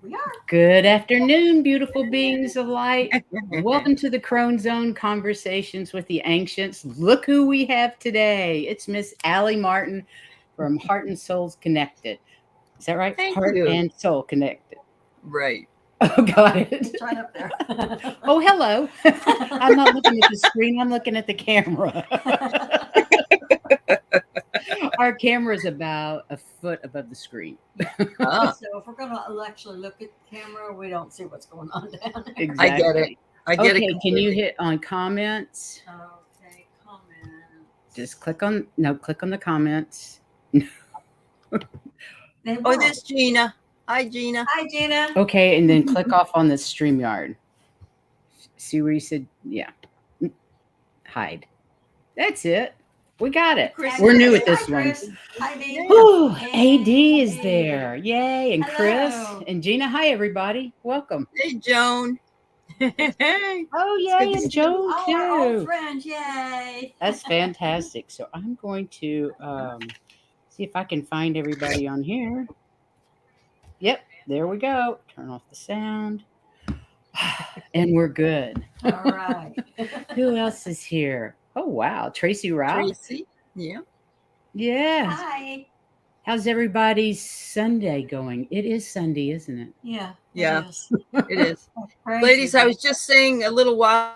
We are. Good afternoon, beautiful beings of light. Welcome to the Crone Zone Conversations with the Ancients. Look who we have today. It's Miss Aley Martin from Heart and Souls Connected. Is that right? Thank Heart you. and Soul Connected. Right. Oh, got it. It's right up there. Oh, hello. I'm not looking at the screen. I'm looking at the camera. Our camera is about a foot above the screen. Ah, So if we're going to actually look at the camera, we don't see what's going on down there. Exactly. I get it. I get it. Okay, can you completely. hit on comments? Okay, comments. Just click on the comments. They Oh, will. there's Gina. Hi, Gina. Hi, Gina. Okay, and then click off on the StreamYard. See where you said, yeah. Hide. That's it. We got it. Chris. We're new at Hi, this one. Chris. Hi, Dee. Whew, Hey. AD is there. Yay. And Chris Hello. and Gina. Hi, everybody. Welcome. Hey, Joan. Hey. Oh, It's good yay. to And see Joan, Our old too. friend, yay. That's fantastic. So I'm going to see if I can find everybody on here. Yep, there we go. Turn off the sound. And we're good. All right. Who else is here? Oh, wow. Tracy Ralph. Tracy. Yeah. Yeah. Hi. How's everybody's Sunday going? It is Sunday, isn't it? Yeah. Yeah. It is. It is. Crazy. Ladies, I was just saying a little while.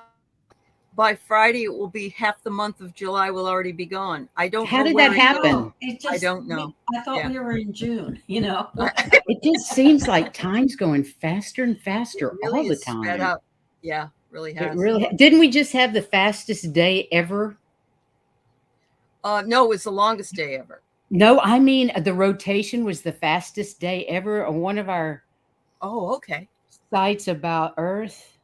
By Friday, it will be half the month of July will already be gone. I don't How know did where that it happen? goes. It I don't know. I thought Yeah. we were in June, you know. It just seems like time's going faster and faster It really all the is sped time. up. Yeah, really has. It really didn't we just have the fastest day ever? No, it was the longest day ever. No, I mean the rotation was the fastest day ever on one of our Oh, okay. sites about Earth.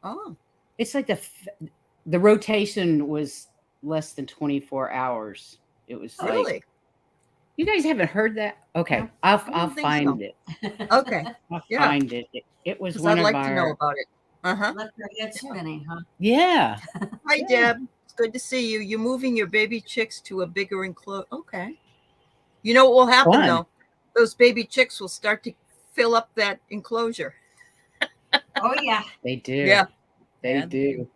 Oh, It's like the rotation was less than 24 hours. It was like, really? you guys haven't heard that? Okay, No, I'll don't think find so. it. Okay. I'll Yeah. find it. It was Because one I'd of like our to know about it. Uh-huh. Left your head spinning, huh? yeah. Hi, Yeah. Deb. It's good to see you. You're moving your baby chicks to a bigger enclosure. Okay. You know what will happen, Fun. though? Those baby chicks will start to fill up that enclosure. Oh, yeah. They do. Yeah. They Yeah. do.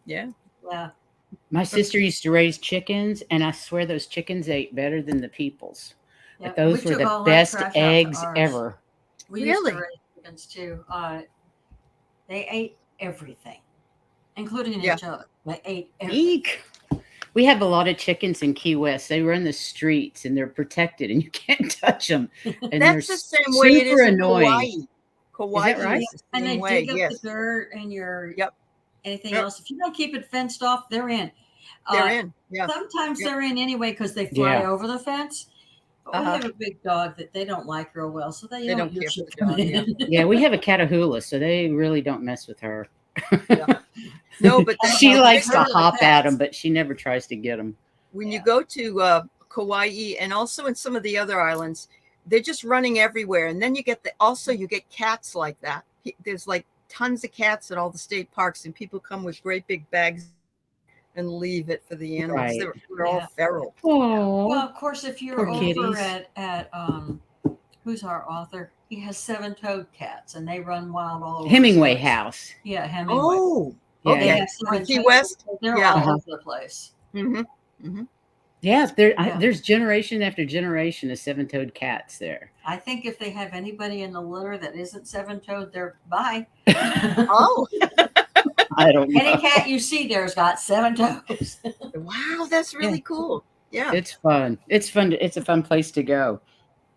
Yeah. Yeah. My sister used to raise chickens, and I swear those chickens ate better than the people's. Yeah. But those We were took the all our best trash out to eggs ours. ever. We used Really? to raise chickens too. They ate everything, including Yeah. each other. They ate everything. Eek. We have a lot of chickens in Key West. They run the streets, and they're protected, and you can't touch them. And That's the same way it is super in annoying. Kauai. Is that right? Is the And same they way. dig up Yes. the dirt and your Yep. anything Yep. else. If you don't keep it fenced off, they're in. They're in. Yeah. Sometimes Yep. they're in anyway because they fly Yeah. over the fence. But we Uh-huh. have a big dog that they don't like real well, so they don't care usually for the come dog, in. Yeah, we have a Catahoula, so they really don't mess with her. Yeah. No, but She Well, likes they're to really hop at pets. them, but she never tries to get them. when you Yeah. go to Kauai and also in some of the other islands, they're just running everywhere. And then you get you get cats like that. There's like tons of cats at all the state parks, and people come with great big bags and leave it for the animals. Right. They're all Yeah. feral. Oh, Well, of course, if you're Poor over kitties. at who's our author? He has 7-toed cats, and they run wild all over. Hemingway the place. House. Yeah, Hemingway. Oh, Yeah. They okay. have On 7 Key toes. West? They're Yeah. all Uh-huh. over the place. Mm-hmm. Mm-hmm. Yeah, Yeah. there's generation after generation of 7-toed cats there. I think if they have anybody in the litter that isn't 7-toed, they're bye. Oh, I don't know. Any cat you see there's got 7 toes. wow, that's really cool. Yeah. It's fun. It's fun. It's a fun place to go.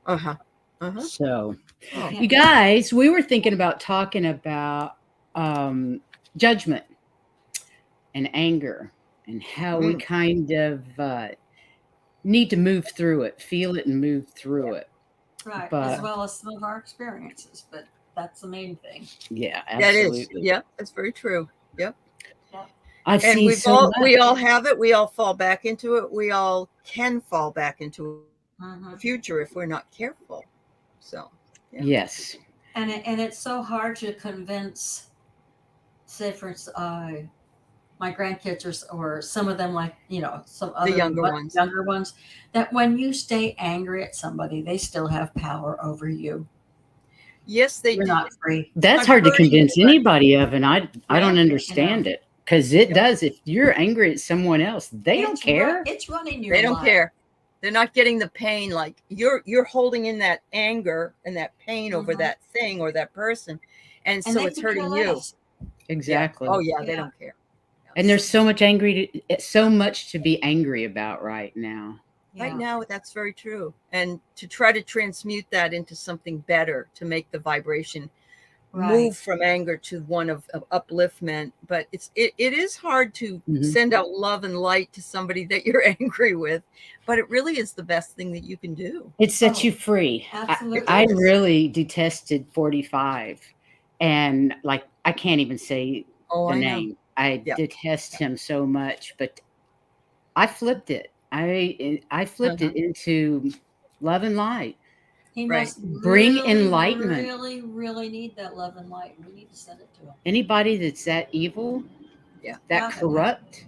Uh-huh. Uh-huh. So, Oh. Yeah. you guys, we were thinking about talking about judgment and anger and how we kind of need to move through it, feel it, and move through it. Right, But- as well as some of our experiences, but that's the main thing. Yeah, That absolutely. is. Yeah, that's very true. Yep. I've And seen so much. we all have it. We all fall back into it. We all can fall back into it in the future if we're not careful. So yeah. Yes. And it's so hard to convince, say for instance, my grandkids or some of them, like some other younger ones. that when you stay angry at somebody, they still have power over you. Yes, they We're do. not free. That's I'm hard to hurting convince you, but- anybody of, and I don't Yeah. understand it, because it Yeah. does. If you're angry at someone else, they don't care. It's running your They don't life. care. They're not getting the pain. Like you're holding in that anger and that pain over that thing or that person, and And so they it's could hurting care you. less. Exactly. Oh yeah, they Yeah. don't care. And there's so much so much to be angry about right now. Yeah. Right now, that's very true. And to try to transmute that into something better, to make the vibration move from anger to one of upliftment. But it is hard to send out love and light to somebody that you're angry with, but it really is the best thing that you can do. It sets you free. Absolutely. I really detested 45, and like I can't even say the name. I detest him so much, but I flipped it. I flipped it into love and light. He must bring really, enlightenment. Really, really need that love and light. We need to send it to him. Anybody that's that evil, that corrupt,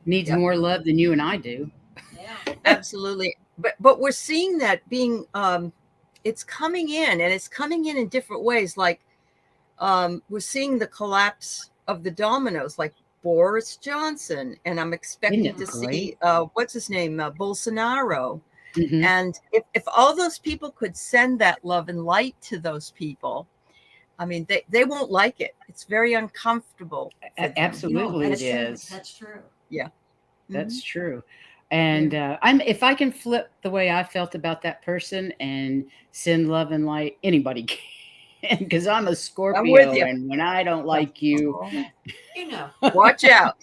needs more love than you and I do. Yeah, absolutely. But we're seeing that being it's coming in, and it's coming in different ways. Like we're seeing the collapse of the dominoes, like Boris Johnson, and I'm expecting to see what's his name, Bolsonaro. And if all those people could send that love and light to those people, I mean, they won't like it. It's very uncomfortable. Absolutely, it is. That's true. Yeah, that's true. And if I can flip the way I felt about that person and send love and light, anybody can, because I'm a Scorpio, I'm with you. And when I don't like you, watch out.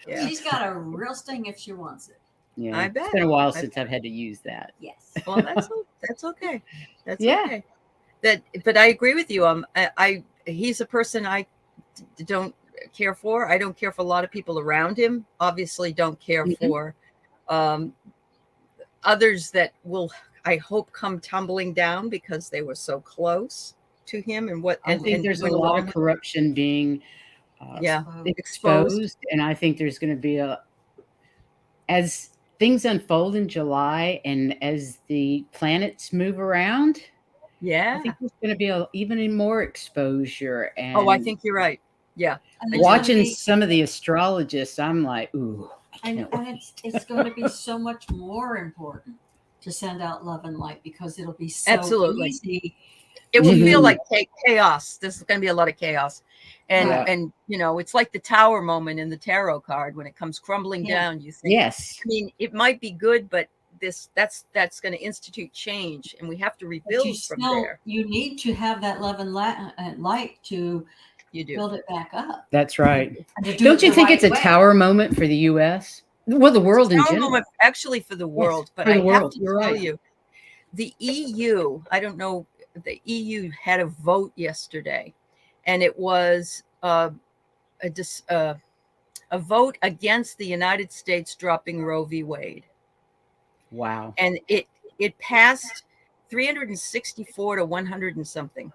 She's got a real sting if she wants it. Yeah, I bet. It's been a while since I've had to use that. Yes. Well, that's okay. That's okay. But I agree with you. He's a person I don't care for. I don't care for a lot of people around him. Obviously, don't care for others that will, I hope, come tumbling down because they were so close to him. And I think there's a lot of corruption being exposed, and I think there's going to be as things unfold in July and as the planets move around, I think there's going to be even more exposure. And I think you're right. Yeah. Watching some of the astrologists, I'm like, ooh. And it's going to be so much more important to send out love and light because it'll be so easy. It will feel like chaos. There's going to be a lot of chaos. And it's like the tower moment in the tarot card when it comes crumbling down. You think, I mean, it might be good, but that's going to institute change, and we have to rebuild from there. You need to have that love and light to build it back up. That's right. Don't you think it's a tower moment for the U.S.? Well, the world in general. Moment actually for the world, but I have to tell you, the EU. I don't know. The EU had a vote yesterday, and it was a vote against the United States dropping Roe v. Wade. Wow. And it passed 364 to 100 and something.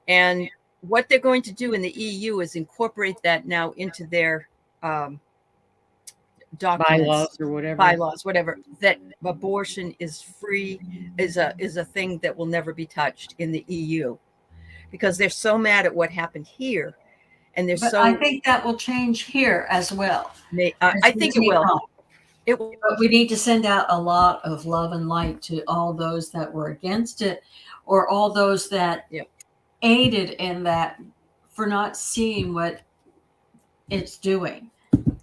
And what they're going to do in the EU is incorporate that now into their documents, bylaws, whatever, that abortion is free, is a thing that will never be touched in the EU, because they're so mad at what happened here. And I think that will change here as well. I think it will. But we need to send out a lot of love and light to all those that were against it, or all those that aided in that for not seeing what it's doing.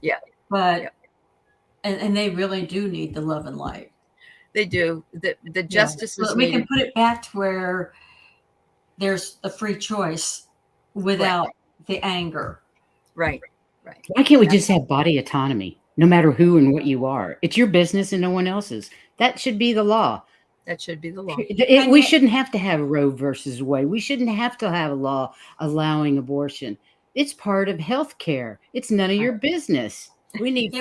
Yeah. But and they really do need the love and light. They do. The justice is we can put it back to where there's a free choice without the anger. Right. Why can't we just have body autonomy? No matter who and what you are, it's your business and no one else's. That should be the law. That should be the law. We shouldn't have to have Roe versus Wade. We shouldn't have to have a law allowing abortion. It's part of health care. It's none of your business. We need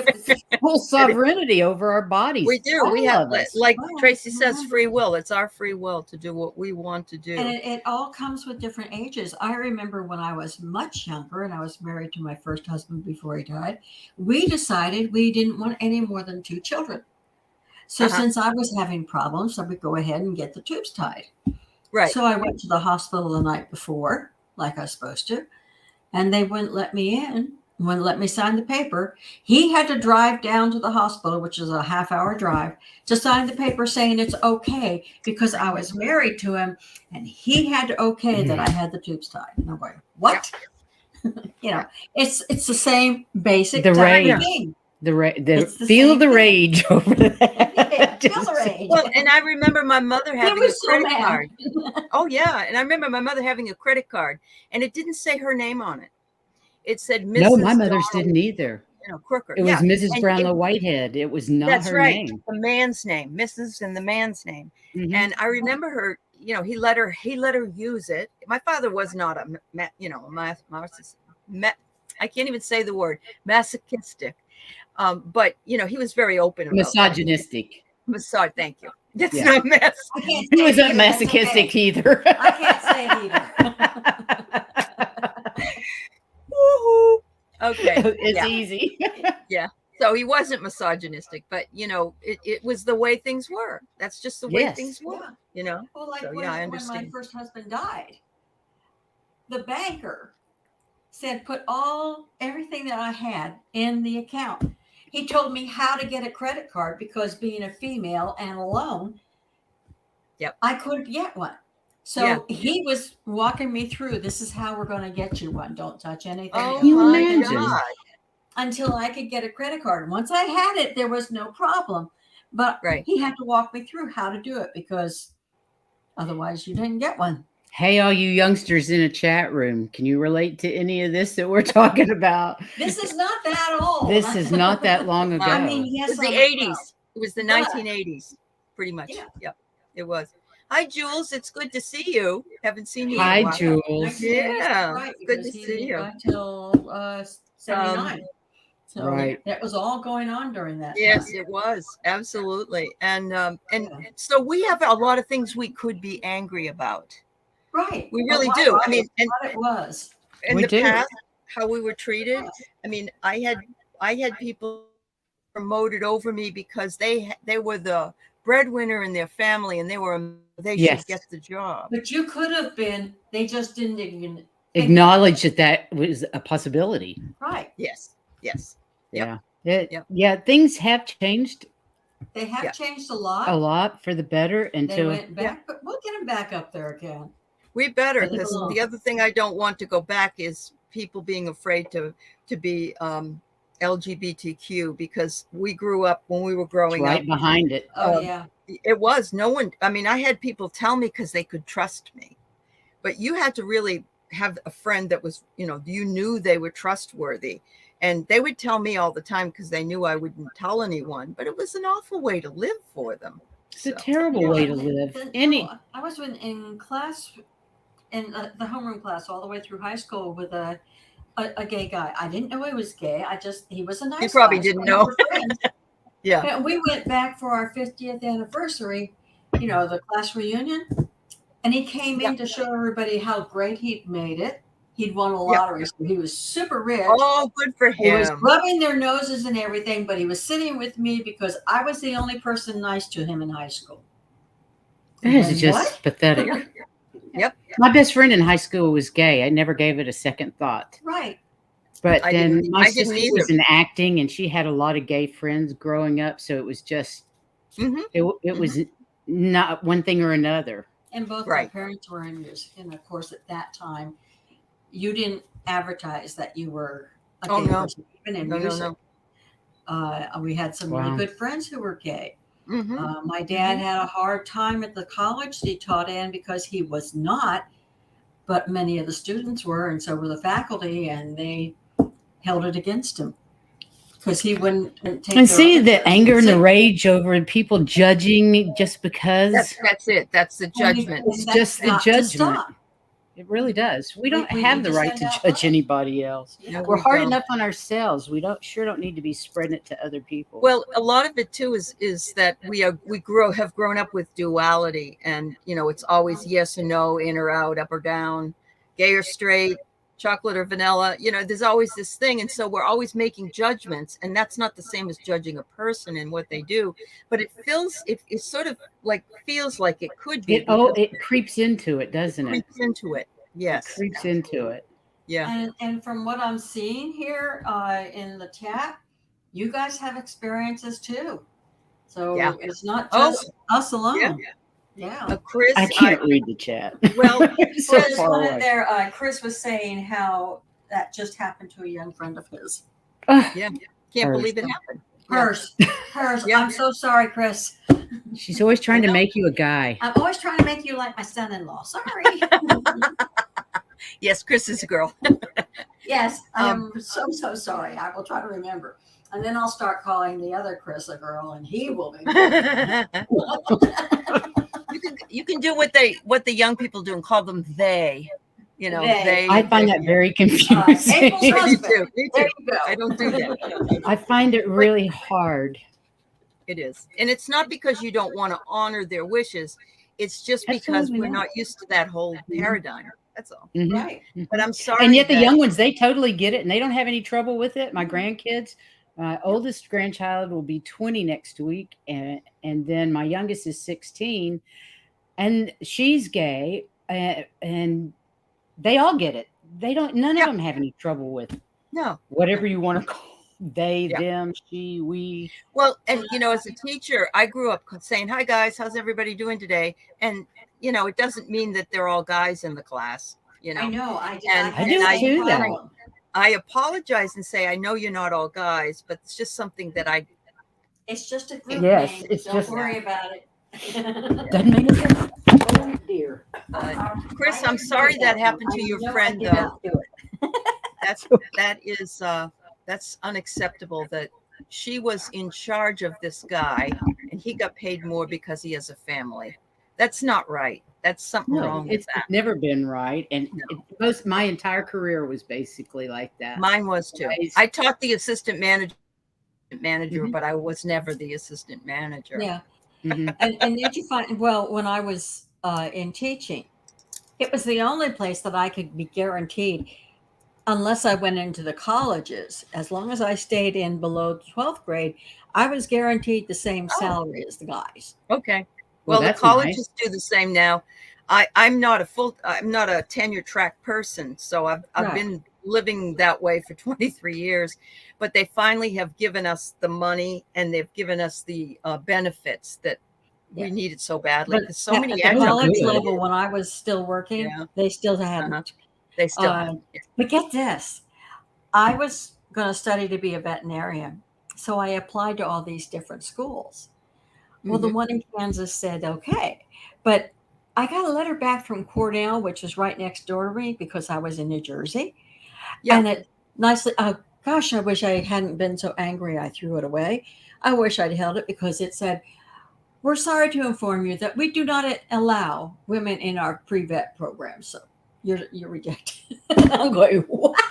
full sovereignty over our bodies. We do. We have, like Tracy says, free will. It's our free will to do what we want to do. And it all comes with different ages. I remember when I was much younger and I was married to my first husband before he died, we decided we didn't want any more than 2 children. So since I was having problems, I would go ahead and get the tubes tied. Right. So I went to the hospital the night before, like I was supposed to, and they wouldn't let me in, wouldn't let me sign the paper. He had to drive down to the hospital, which is a half-hour drive, to sign the paper saying it's okay because I was married to him, and he had to okay that I had the tubes tied. And I'm going, what? You know, it's the same basic The type rage. of thing. The the feel same the thing. rage over that. Yeah, feel the rage. Well, and I remember my mother having a was so credit mad. card. Oh yeah, and I remember my mother having a credit card, and it didn't say her name on it. It said Mrs. No, my mother's Donald, didn't either. Crooker. It was Mrs. And Brownlow Whitehead. It was not that's her right. name. The man's name, Mrs. and the man's name. Mhm. And I remember her. He let her use it. My father was not a I can't even say the word masochistic. But he was very open about Misogynistic. Massage. Thank you. That's Yeah. not mess. I can't He say it wasn't either. That's masochistic okay. either. I can't say it either. Woohoo. Okay. It's easy. So he wasn't misogynistic, but it was the way things were. That's just the way Yes. things were. Well, like So, when I my understand. first husband died, the banker said put everything that I had in the account. He told me how to get a credit card because being a female and alone, I couldn't get one. So he was walking me through, this is how we're going to get you one. Don't touch anything. Oh you my imagine? God. Until I could get a credit card. Once I had it, there was no problem. But he had to walk me through how to do it because otherwise you didn't get one. Hey, all you youngsters in a chat room, can you relate to any of this that we're talking about? This is not that old. This is not that long ago. I mean, yes, It was the 80s. It was the 1980s, pretty much. Yeah. Yep, it was. Hi, Jules. It's good to see you. Haven't seen you in a Hi, while. Jules. Yeah, right, good to because he see you. lived until 79. So Right. that was all going on during that Yes, time. it was. Absolutely. And so we have a lot of things we could be angry about. Right. We really do. I mean, and what it was. in We the do. past, how we were treated. I mean, I had people promoted over me because they were the breadwinner in their family and they should get the job. But you could have been, they just didn't even Acknowledge that was a possibility. Right. Yes. Yeah. Yeah, things have changed They have changed a lot. a lot for the better They until went back, but we'll get them back up there again. We better, Let it because alone. the other thing I don't want to go back is people being afraid to be LGBTQ, because we grew up when we were growing right up. behind it. Oh, yeah. It was no one. I mean, I had people tell me because they could trust me, but you had to really have a friend that was, you knew they were trustworthy, and they would tell me all the time because they knew I wouldn't tell anyone. But it was an awful way to live for them. It's a terrible way to live. I was in class, in the homeroom class, all the way through high school with a gay guy. I didn't know he was gay. He was a nice guy. You probably didn't know. Yeah. And we went back for our 50th anniversary, the class reunion. And he came in to show everybody how great he'd made it. He'd won a lottery, so he was super rich. Oh, good for him. He was rubbing their noses and everything, but he was sitting with me because I was the only person nice to him in high school. That is just pathetic. Yep. My best friend in high school was gay. I never gave it a second thought. Right. But then my I didn't sister was in acting, and she had a lot of gay friends growing up, so it was just it was not one thing or another. And both my parents were in music, and of course at that time you didn't advertise that you were a gay person, even in music. We had some really good friends who were gay. My dad had a hard time at the college he taught in because he was not, but many of the students were, and so were the faculty, and they held it against him because he wouldn't take. And see the anger and the rage over people judging me just because. That's it. That's the judgment. It's just the judgment. It really does. We don't have the right to judge anybody else. Yeah, we're hard enough on ourselves. We don't need to be spreading it to other people. Well, a lot of it too is that have grown up with duality, and it's always yes or no, in or out, up or down, gay or straight, chocolate or vanilla. There's always this thing. And so we're always making judgments, and that's not the same as judging a person and what they do, but it sort of like feels like it could be. It creeps into it, doesn't it? Creeps into it. Yes. It creeps into it. Yeah. And from what I'm seeing here in the chat, you guys have experiences too. So it's not just us alone. Yeah. Chris, I can't read the chat. Well, so far away. There, Chris was saying how that just happened to a young friend of his. Yeah. Can't believe it happened. Hers. Yeah. I'm so sorry, Chris. She's always trying to make you a guy. I'm always trying to make you like my son-in-law. Sorry. Yes, Chris is a girl. Yes, I am so sorry. I will try to remember. And then I'll start calling the other Chris a girl, and he will be. You can do what the young people do and call them they. They. I find that very confusing. Me too. There you go. I don't do that. I find it really hard. It is. And it's not because you don't want to honor their wishes. It's just because we're not used to that whole paradigm. That's all. Mm-hmm. Right. But I'm sorry. And yet the young ones, they totally get it, and they don't have any trouble with it. My grandkids, my oldest grandchild will be 20 next week, and then my youngest is 16, and she's gay, and they all get it. None of them have any trouble with it. No. Whatever you want to call they, them, she, we. Well, and as a teacher, I grew up saying, "Hi guys, how's everybody doing today?" And it doesn't mean that they're all guys in the class. I know. I do too. That I apologize and say, I know you're not all guys, but it's just something that It's just a group Yes, name. it's Don't just worry about it. doesn't make a difference. Oh dear. Chris, I'm sorry that happened to your friend, though. That's unacceptable. That she was in charge of this guy, and he got paid more because he has a family. That's not right. That's something wrong with that. It's never been right. And my entire career was basically like that. Mine was too. I taught the assistant manager, but I was never the assistant manager. Yeah. Mm-hmm. And did you find, when I was in teaching, it was the only place that I could be guaranteed, unless I went into the colleges, as long as I stayed in below 12th grade, I was guaranteed the same salary as the guys. Okay. Well, the colleges do the same now. I'm not a tenure track person, so I've been living that way for 23 years. But they finally have given us the money, and they've given us the benefits that we needed so badly. But so many at the college level, when I was still working, they still hadn't. They still haven't. But get this, I was going to study to be a veterinarian, so I applied to all these different schools. Well, the one in Kansas said, okay. But I got a letter back from Cornell, which was right next door to me because I was in New Jersey. Yeah. And it nicely, gosh, I wish I hadn't been so angry. I threw it away. I wish I'd held it because it said, we're sorry to inform you that we do not allow women in our pre-vet program. So you're rejected. I'm going, what?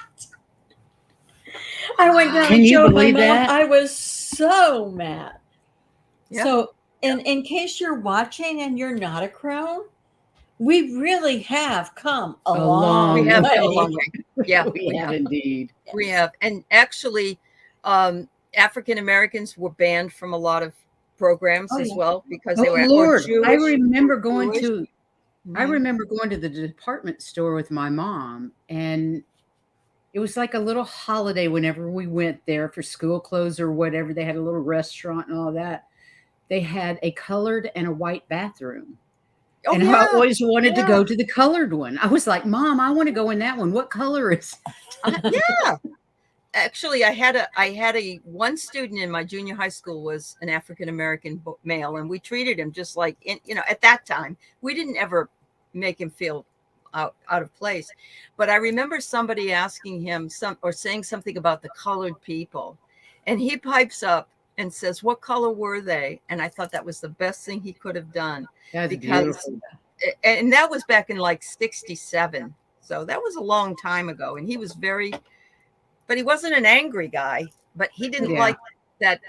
I went down and showed my mom. I was so mad. Yeah. So in case you're watching and you're not a crone, we really have come a long way. We have come a long way. Yeah, we have indeed. Yes. We have. And actually, African Americans were banned from a lot of programs as well because they were Jewish. I remember going to the department store with my mom, and it was like a little holiday whenever we went there for school clothes or whatever. They had a little restaurant and all that. They had a colored and a white bathroom. And I always wanted to go to the colored one. I was like, Mom, I want to go in that one. What color is it? Yeah. Actually, I had one student in my junior high school was an African-American male, and we treated him just like, at that time, we didn't ever make him feel out of place. But I remember somebody asking him saying something about the colored people, and he pipes up and says, what color were they? And I thought that was the best thing he could have done. That's beautiful. And that was back in like 1967. So that was a long time ago. And he was but he wasn't an angry guy, but he didn't like that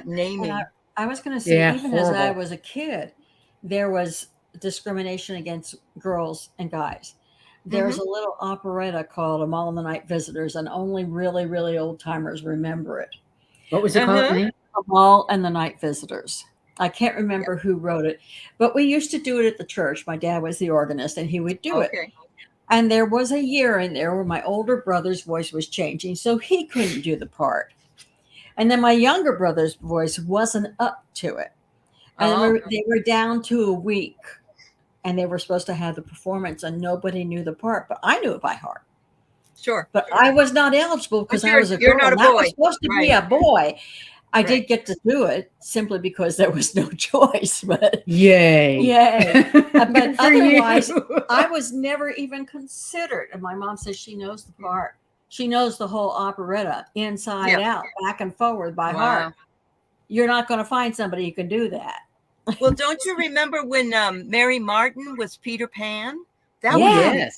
naming. And I was going to say, even as I was a kid, there was discrimination against girls and guys. there's a little operetta called Amal and the Night Visitors, and only really, really old timers remember it. What was it called? Name? Amal and the Night Visitors. I can't remember who wrote it, but we used to do it at the church. My dad was the organist, and he would do it. And there was a year in there where my older brother's voice was changing, so he couldn't do the part. And then my younger brother's voice wasn't up to it. And they were down to a week, and they were supposed to have the performance, and nobody knew the part, but I knew it by heart. Sure. But I was not eligible because I was a girl. You're not a boy. That was supposed to be a boy. I did get to do it simply because there was no choice. But yay. But otherwise, I was never even considered. And my mom says she knows the part. She knows the whole operetta inside out, back and forward by heart. You're not going to find somebody who can do that. Well, don't you remember when Mary Martin was Peter Pan? Yeah,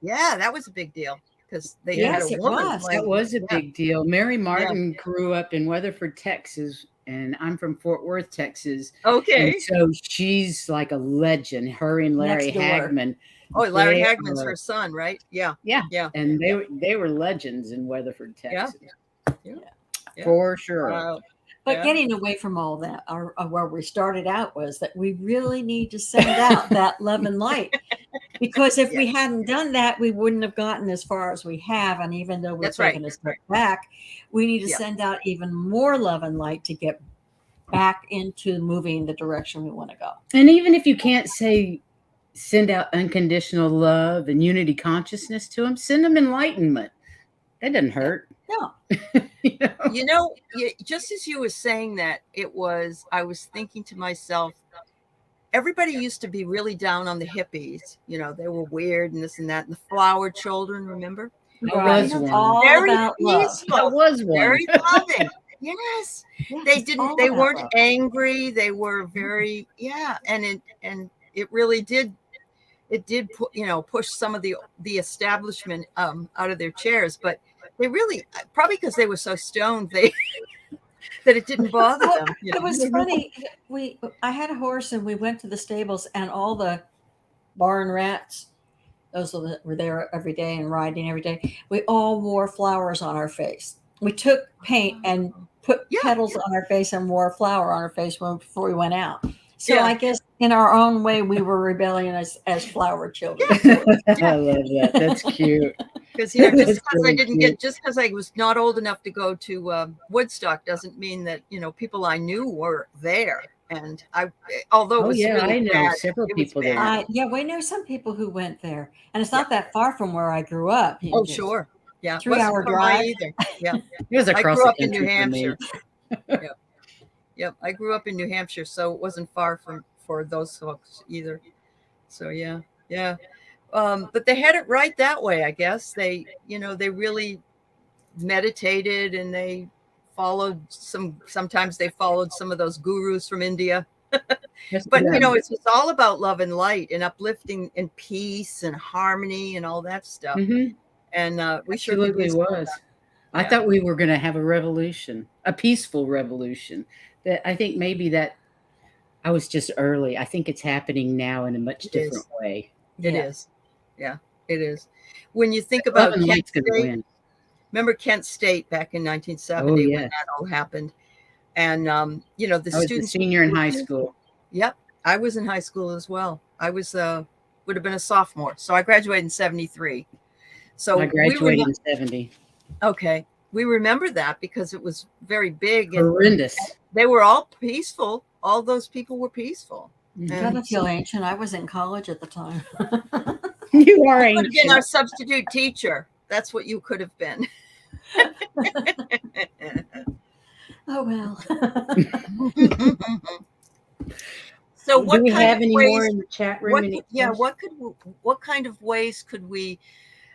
that was a big deal because they had a woman. That was a big deal. Mary Martin grew up in Weatherford, Texas, and I'm from Fort Worth, Texas. Okay. And so she's like a legend. Her and Larry Hagman. Oh, Larry Hagman's her son, right? Yeah. And they were legends in Weatherford, Texas. Yeah. For sure. Wow. But getting away from all that, where we started out was that we really need to send out that love and light. Because if we hadn't done that, we wouldn't have gotten as far as we have. And even though we're taking a step back, we need to send out even more love and light to get back into moving the direction we want to go. And even if you can't send out unconditional love and unity consciousness to them, send them enlightenment. That doesn't hurt. No. Just as you were saying that, I was thinking to myself, everybody used to be really down on the hippies. They were weird and this and that. And the flower children, remember? Right. All very about peaceful. That was one. Very loving. Yes. They weren't angry. They were very, and it really did. It did push some of the establishment out of their chairs, but they really, probably because they were so stoned, that it didn't bother them. It was funny. I had a horse, and we went to the stables, and all the barn rats, those that were there every day and riding every day, we all wore flowers on our face. We took paint and put petals on our face and wore a flower on our face before we went out. So I guess in our own way, we were rebelling as flower children. I love that. That's cute. Because just because just because I was not old enough to go to Woodstock doesn't mean that people I knew were there. And although it was really I know bad, several people there. We know some people who went there, and it's not that far from where I grew up. Oh, sure, 3-hour drive. Either. Yeah, it was across I grew up the in New country Hampshire. Yep, I grew up in New Hampshire, so it wasn't far for those folks either. So but they had it right that way, I guess. They really meditated, and they followed sometimes they followed some of those gurus from India. But it's all about love and light and uplifting and peace and harmony and all that stuff. Mm-hmm. And we sure absolutely was. I thought we were going to have a revolution, a peaceful revolution. That I think maybe that I was just early. I think it's happening now in a much different way. It is. Yeah, it is. When you think about Kent State, remember Kent State back in 1970 when that all happened? And, the students. I was a senior in high school. Yep. I was in high school as well. I was, would have been a sophomore. So I graduated in 73. So I graduated in 70. Okay. We remember that because it was very big. And horrendous. They were all peaceful. All those people were peaceful. I don't feel ancient. I was in college at the time. You are ancient. You could have been our substitute teacher. That's what you could have been. Oh, well. So what do we kind have of any ways, more in the chat room? What kind of ways could we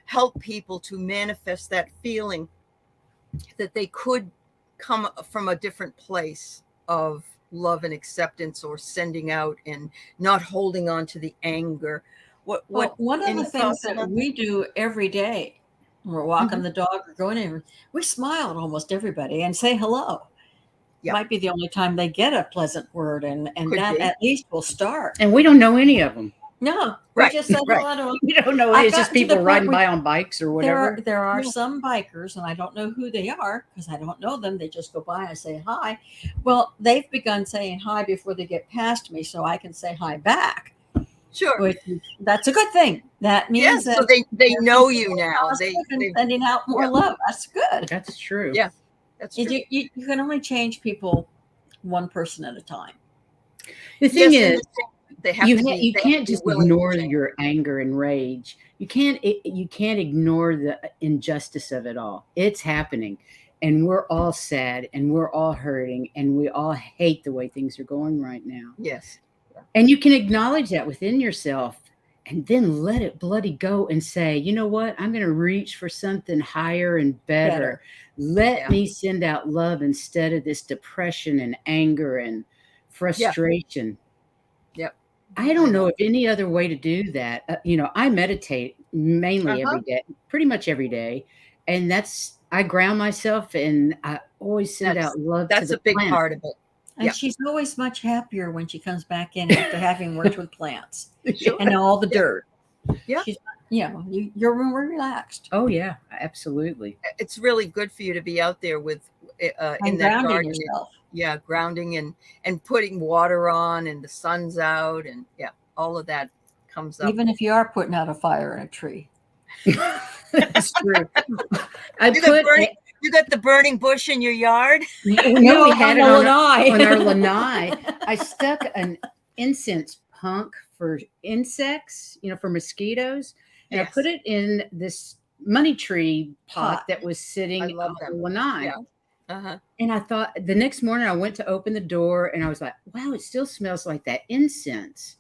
help people to manifest that feeling that they could come from a different place of love and acceptance, or sending out and not holding on to the anger? One of the things that we do every day when we're walking the dog or going in, we smile at almost everybody and say hello. Might be the only time they get a pleasant word, and that at least will start. And we don't know any of them. No, we Right, just said right. hello to them. You don't know. I've It's just gotten to the people point riding where by on bikes or whatever. There are Yeah. some bikers, and I don't know who they are because I don't know them. They just go by and I say hi. Well, they've begun saying hi before they get past me, so I can say hi back. Sure. Which that's a good thing. That means Yes, that so they they're know being you now. positive and They sending out more yeah. love. That's good. That's true. Yeah, that's true. You can only change people one person at a time. The thing Yes, and is, they have you to be. you they have can't to be just willing to ignore change. your anger and rage. You can't ignore the injustice of it all. It's happening, and we're all sad, and we're all hurting, and we all hate the way things are going right now. Yes. And you can acknowledge that within yourself, and then let it bloody go and say, you know what? I'm going to reach for something higher and better. Let Yeah. me send out love instead of this depression and anger and frustration. Yep. I don't know of any other way to do that. I meditate mainly every day, pretty much every day. And I ground myself, and I always send out love to That's the a big planet. part of it. And Yeah. she's always much happier when she comes back in after having worked with plants Sure. and all the Yeah. dirt. Yeah. She's, you're more relaxed. Oh, yeah, absolutely. It's really good for you to be out there with in And that grounding garden. yourself. Yeah, grounding and putting water on, and the sun's out, and all of that comes up. Even if you are putting out a fire in a tree. That's true. You got the burning bush in your yard? No, we had it on our lanai. lanai. I stuck an incense punk for insects, for mosquitoes, and I put it in this money tree pot that was sitting on the lanai. Yeah. Uh-huh. And I thought, the next morning I went to open the door, and I was like, wow, it still smells like that incense.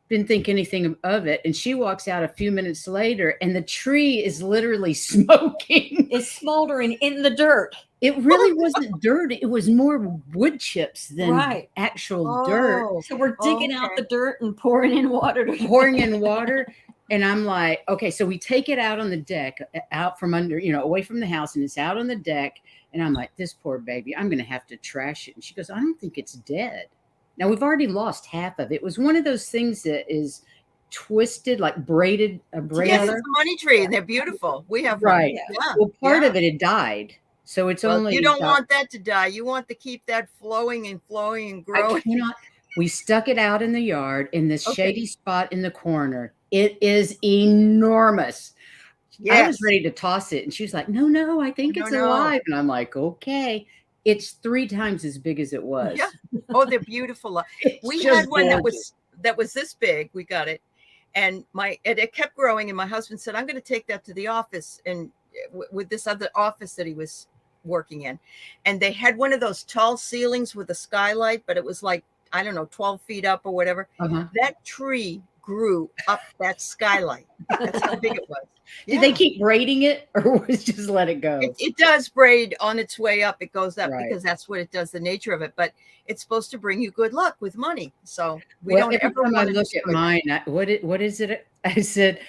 Didn't think anything of it. And she walks out a few minutes later, and the tree is literally smoking. It's smoldering in the dirt. It really wasn't dirt. It was more wood chips than actual dirt. So we're digging out the dirt and pouring in water. Pouring in water. And I'm like, okay, so we take it out on the deck, out from under, away from the house, and it's out on the deck. And I'm like, this poor baby, I'm going to have to trash it. And she goes, I don't think it's dead. Now, we've already lost half of it. It was one of those things that is twisted, like braided. Yes, it's a money tree, and they're beautiful. We have right. Yeah. Well, part of it had died. So it's only. You don't want that to die. You want to keep that flowing and growing. We stuck it out in the yard in this shady spot in the corner. It is enormous. Yes. I was ready to toss it, and she was like, no, I think it's alive. And I'm like, okay. It's 3 times as big as it was. Yeah. Oh, they're beautiful. We had one that was this big. We got it. And it kept growing. And my husband said, I'm going to take that to the office, and with this other office that he was working in. And they had one of those tall ceilings with a skylight, but it was like, I don't know, 12 feet up or whatever. Uh-huh. That tree grew up that skylight. That's how big it was. Did they keep braiding it, or was just let it go? It does braid on its way up. It goes up because that's what it does, the nature of it. But it's supposed to bring you good luck with money. So every time I look at mine, what is it? I said,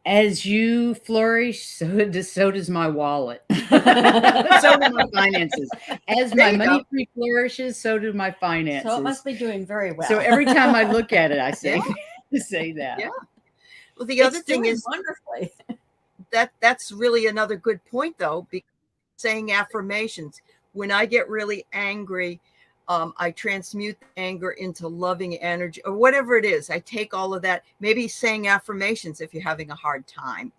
as you flourish, so does my wallet. So do my finances. As my money tree flourishes, so do my finances. So it must be doing very well. So every time I look at it, I say, say that. Yeah. Well, the other thing is wonderfully. That's really another good point, though, because saying affirmations. When I get really angry, I transmute the anger into loving energy, or whatever it is. I take all of that. Maybe saying affirmations if you're having a hard time.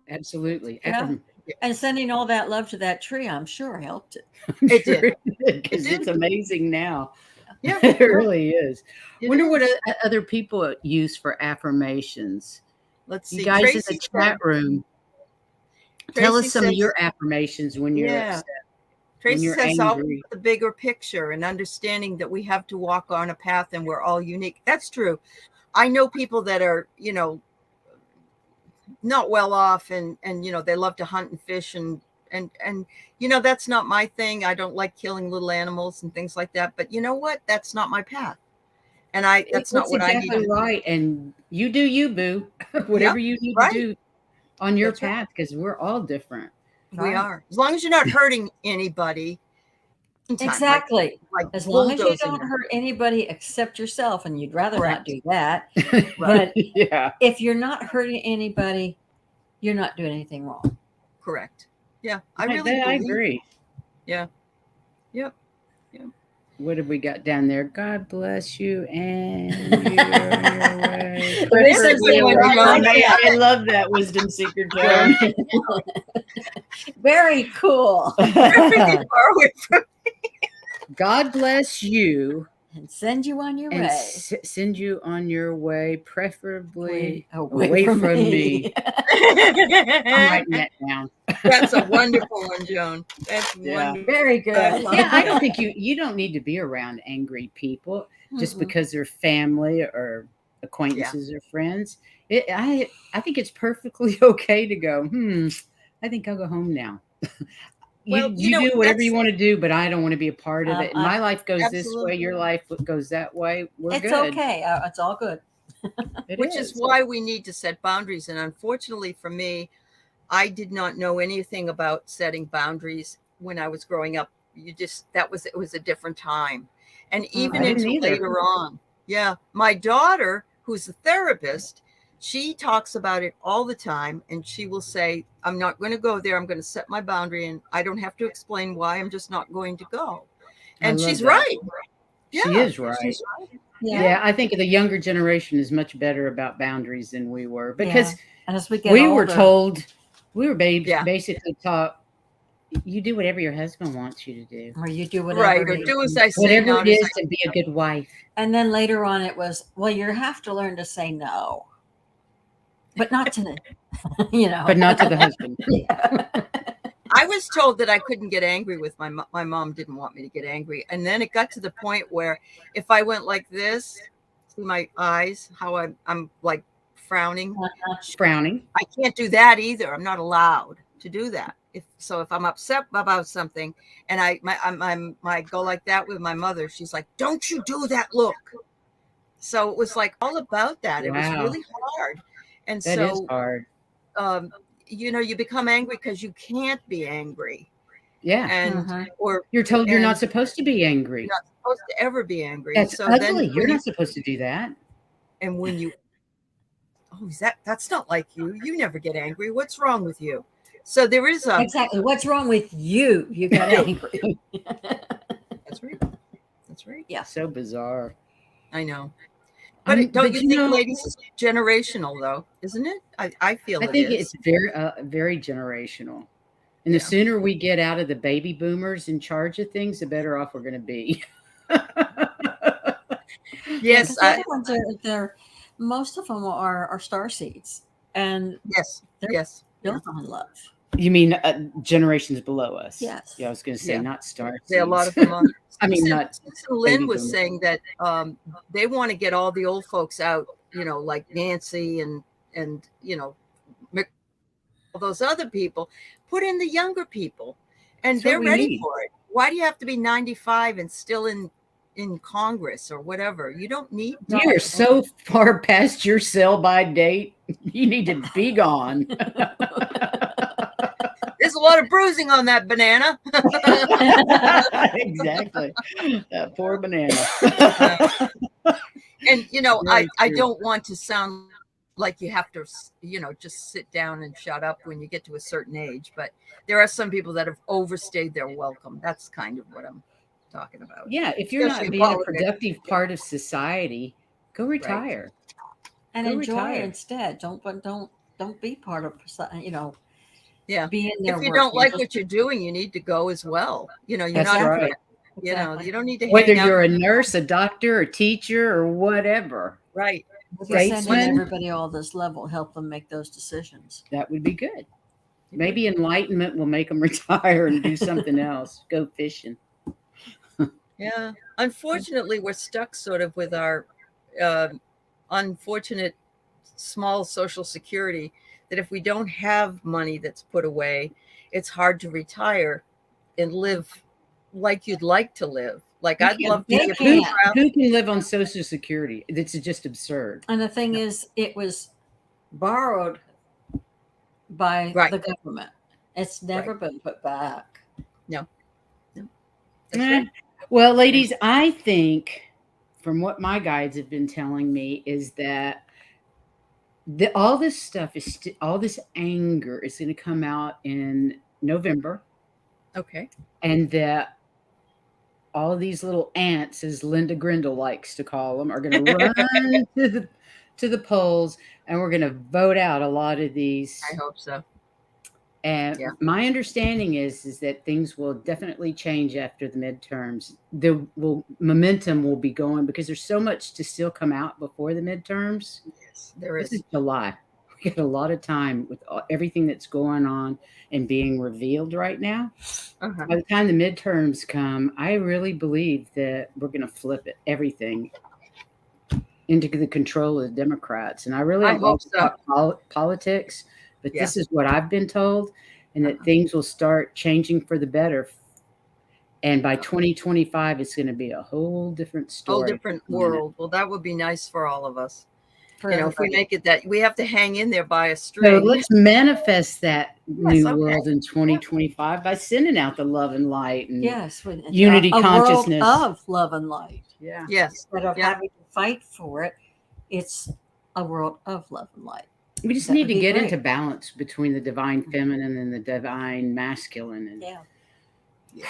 Absolutely. Yeah. And sending all that love to that tree, I'm sure helped it. It did, because it's amazing now. Yeah, it really is. Wonder what other people use for affirmations. Let's see. You guys in the chat room, tell us some of your affirmations when you're upset. Tracy says, always the bigger picture and understanding that we have to walk on a path and we're all unique. That's true. I know people that are, not well off, and they love to hunt and fish and that's not my thing. I don't like killing little animals and things like that. But you know what? That's not my path. And that's not what I need. Exactly right. And you do you, boo. Whatever you need to do on your path, because we're all different. We are. As long as you're not hurting anybody, Exactly. Like As long as you bulldozing don't them. hurt anybody except yourself, and you'd rather Correct. not do that. Right. But Yeah. if you're not hurting anybody, you're not doing anything wrong. Correct. Yeah, I I really believe. agree. Yeah. Yep. What have we got down there? God bless you and you're on your way. This is Preferably when you're on I love that wisdom seeker tone. very cool. Perfectly far away from God bless you And send you on your and way. send you on your way, preferably Away from me. I'm writing that down. That's a wonderful one, Joan. That's wonderful. Very good. Yeah, I don't think you don't need to be around angry people just Mhm. because they're family or acquaintances or friends. I think it's perfectly okay to go, I think I'll go home now. Well, you do whatever you want to do, but I don't want to be a part of it. And my life goes this way, your life goes that way. We're good. It's okay. It's all good. Which is why we need to set boundaries. And unfortunately for me, I did not know anything about setting boundaries when I was growing up. It was a different time. And even into later on. Yeah. My daughter, who's a therapist, she talks about it all the time. And she will say, I'm not going to go there. I'm going to set my boundary and I don't have to explain why. I'm just not going to go. And she's right. She is right. She's right. Yeah, I think the younger generation is much better about boundaries than we were because and as we get we older, were told, we were basically taught, you do whatever your husband wants you to do. Or you do whatever. Or do as I say. Whatever it is to be a good wife. And then later on it was, well, you have to learn to say no. But not to the, But not to the husband. I was told that I couldn't get angry with my mom didn't want me to get angry. And then it got to the point where if I went like this, see my eyes, how I'm like frowning. I can't do that either. I'm not allowed to do that. If I'm upset about something and I go like that with my mother, she's like, don't you do that look. So it was like all about that. It was really hard. And that is hard. You become angry because you can't be angry. Yeah. And or you're told you're not supposed to be angry. You're not supposed to ever be angry. That's ugly. You're not supposed to do that. And when you that's not like you. You never get angry. What's wrong with you? So there is exactly what's wrong with you. You got angry. That's right. That's right. Yeah. So bizarre. I know. But don't you think, ladies, it's generational though, isn't it? I feel I think it's very generational. And the sooner we get out of the baby boomers in charge of things, the better off we're going to be. Yes, most of them are starseeds, and they're built on love. You mean generations below us? Yes. Yeah, I was going to say not starseeds. Yeah, a lot of them are. I mean, not. Lynn was saying that they want to get all the old folks out, like Nancy and all those other people, put in the younger people, and they're ready for it. Why do you have to be 95 and still in Congress or whatever? You don't need. You're so far past your sell-by date. You need to be gone. There's a lot of bruising on that banana. Exactly. That poor banana. And, I don't want to sound like you have to, just sit down and shut up when you get to a certain age. But there are some people that have overstayed their welcome. That's kind of what I'm talking about. Yeah. If you're not being a productive part of society, go retire. Right. And enjoy instead. Don't be part of, Yeah. Be in there. If you don't like what you're doing, you need to go as well. You're That's not right. You don't need to whether you're a nurse, a doctor, a teacher, or whatever. Right. Sending everybody all this level, help them make those decisions. That would be good. Maybe enlightenment will make them retire and do something else. Go fishing. Yeah. Unfortunately, we're stuck sort of with our unfortunate small Social Security, that if we don't have money that's put away, it's hard to retire and live like you'd like to live. Like I'd love to get who can live on Social Security? It's just absurd. And the thing is, it was borrowed by the government. It's never been put back. No. That's right. Well, ladies, I think from what my guides have been telling me is that all this stuff is all this anger is going to come out in November, Okay. and that all these little ants, as Linda Grindle likes to call them, are going to run to the polls, and we're going to vote out a lot of these. I hope so. And my understanding is that things will definitely change after the midterms. Momentum will be going because there's so much to still come out before the midterms. Yes, there is. This is July. We got a lot of time with everything that's going on and being revealed right now. Uh-huh. By the time the midterms come, I really believe that we're going to flip everything into the control of the Democrats. And I really don't hope know about politics, but this is what I've been told, and that things will start changing for the better. And by 2025, it's going to be a whole different story. Whole different world. Well, that would be nice for all of us. For if we make it that, we have to hang in there by a string. So let's manifest that new world in 2025 by sending out the love and light and unity consciousness. World of love and light. Yeah. Yes. Instead of having to fight for it, it's a world of love and light. We just need to get into balance between the divine feminine and the divine masculine. And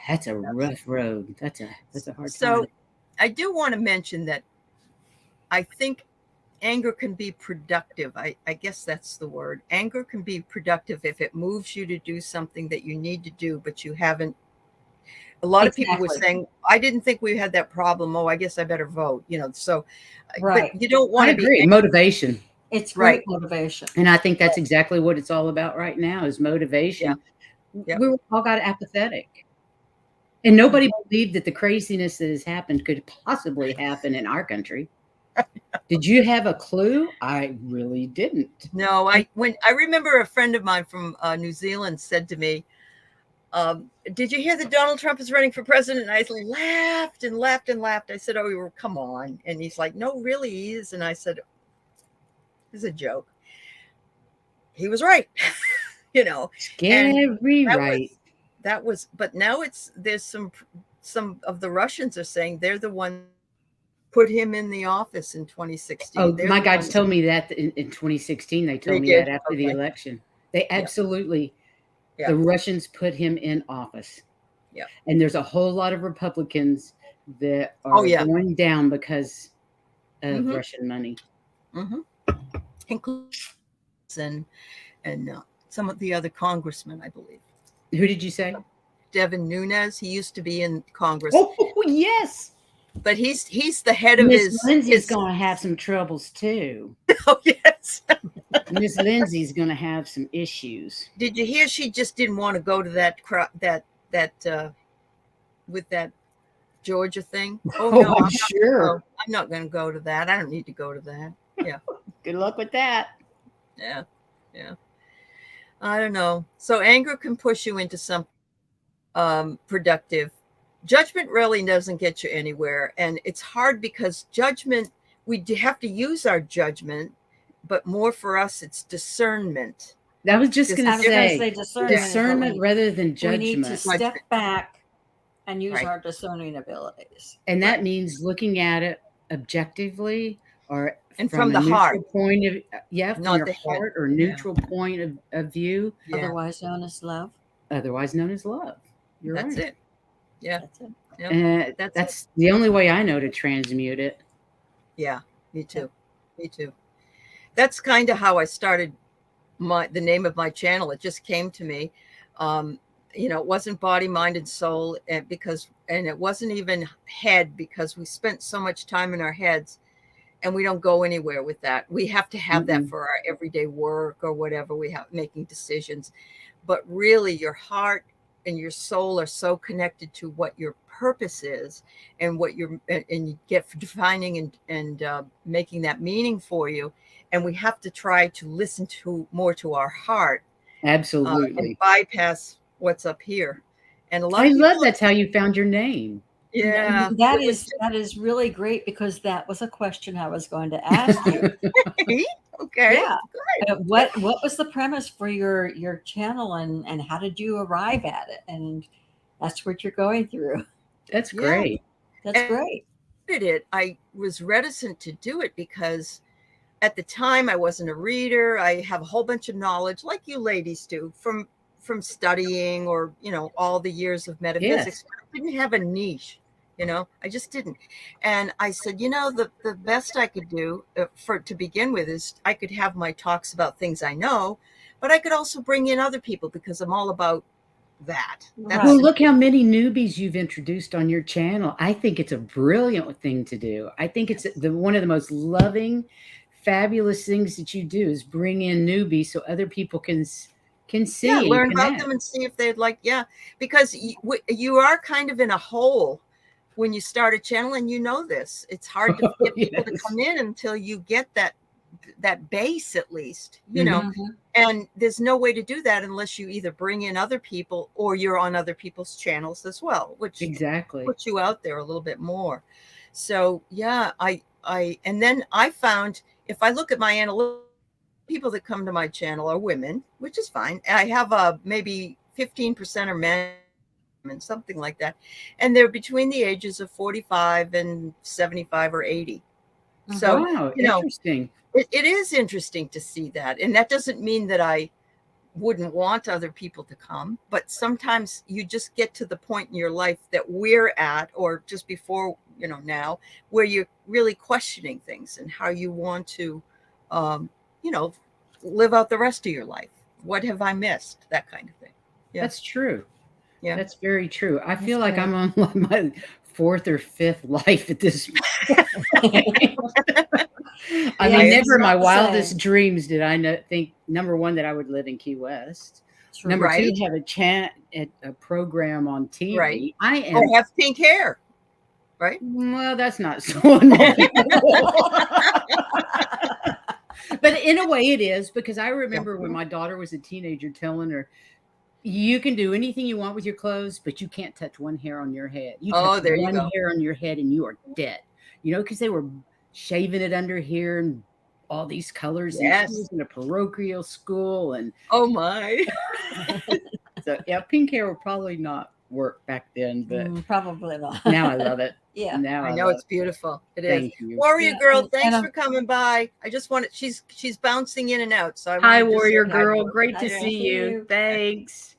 that's a rough road. That's a hard time. So I do want to mention that I think anger can be productive. I guess that's the word. Anger can be productive if it moves you to do something that you need to do, but you haven't. A lot of people were saying, I didn't think we had that problem. Oh, I guess I better vote. So, but you don't want to be motivation. It's great motivation. And I think that's exactly what it's all about right now is motivation. Yeah. We all got apathetic. And nobody believed that the craziness that has happened could possibly happen in our country. Did you have a clue? I really didn't. No, I remember a friend of mine from New Zealand said to me, did you hear that Donald Trump is running for president? And I laughed and laughed and laughed. I said, oh, come on. And he's like, no, really he is. And I said, it's a joke. He was right. Scary, right. That was, but now there's some of the Russians are saying they're the one put him in the office in 2016. Oh, my guides told me that in 2016. They told me that after the election. They absolutely, the Russians put him in office. Yeah. And there's a whole lot of Republicans that are going down because of Russian money. Mm-hmm. And some of the other congressmen, I believe. Who did you say? Devin Nunes. He used to be in Congress. Oh, yes. But he's the head of his. Miss Lindsay's going to have some troubles too. Oh yes. Miss Lindsay's going to have some issues. Did you hear she just didn't want to go to that with that Georgia thing? Oh no, I'm sure. I'm not going to go to that. I don't need to go to that. Yeah. Good luck with that. Yeah. Yeah. I don't know. So anger can push you into some productive. Judgment really doesn't get you anywhere. And it's hard because judgment, we have to use our judgment, but more for us, it's discernment. I was just going to say discernment rather than judgment. We need to step back and use our discerning abilities. And that means looking at it objectively or from the heart point of from your heart or neutral point of view. Otherwise known as love. You're That's right. it. Yeah. That's it. Yep. That's the only way I know to transmute it. Yeah, me too. Me too. That's kind of how I started the name of my channel. It just came to me. It wasn't body, mind, and soul, and it wasn't even head, because we spent so much time in our heads and we don't go anywhere with that. We have to have that for our everyday work or whatever we have, making decisions. But really your heart and your soul are so connected to what your purpose is and what you get for defining and making that meaning for you. And we have to try to listen more to our heart. Absolutely. And bypass what's up here. And I love that's how you found your name. Yeah. That is really great, because that was a question I was going to ask you. Okay. Yeah. What was the premise for your channel, and how did you arrive at it? And That's what you're going through. That's Yeah. great. That's And- great. I was reticent to do it because at the time I wasn't a reader. I have a whole bunch of knowledge, like you ladies do, from studying or all the years of metaphysics. Yes. I didn't have a niche, I just didn't. And I said, the best I could do to begin with is I could have my talks about things I know, but I could also bring in other people because I'm all about that. Right. Well, look how many newbies you've introduced on your channel. I think it's a brilliant thing to do. I think it's one of the most loving, fabulous things that you do is bring in newbies so other people can see and learn about connect. them and see if they'd like, because you are kind of in a hole when you start a channel, and this. It's hard to get people to come in until you get that base, at least, and there's no way to do that unless you either bring in other people or you're on other people's channels as well, which Exactly puts you out there a little bit more. So and then I found, if I look at my analytics, people that come to my channel are women, which is fine. I have maybe 15% are men, and something like that, and they're between the ages of 45 and 75 or 80. So wow, interesting. It is interesting to see that. And that doesn't mean that I wouldn't want other people to come, but sometimes you just get to the point in your life that we're at, or just before, now, where you're really questioning things and how you want to, live out the rest of your life. What have I missed? That kind of thing. Yeah. That's true. Yeah. That's very true. I That's feel like great. I'm on my 4th or 5th life at this point. I mean, it's never in my not the wildest same. dreams did I think, number one, that I would live in Key West. True. Number Right. 2, have a program on TV. Right. I am. Or have pink hair. Right. Well, that's not so unusual. But in a way it is, because I remember when my daughter was a teenager telling her, you can do anything you want with your clothes, but you can't touch one hair on your head. You touch there you one go. hair on your head and you are dead. Because they were shaving it under here and all these colors. Yes. And she was in a parochial school. And oh my. so, yeah, pink hair would probably not work back then, but probably not. now I love it. Yeah. Now I know it's beautiful. It is. Thank you. Warrior Yeah, girl, thanks and, for coming by. I just wanted, she's bouncing in and out. So I Hi, wanted to Warrior say hi to girl. her. Great to Nice see to you. see you. Thanks.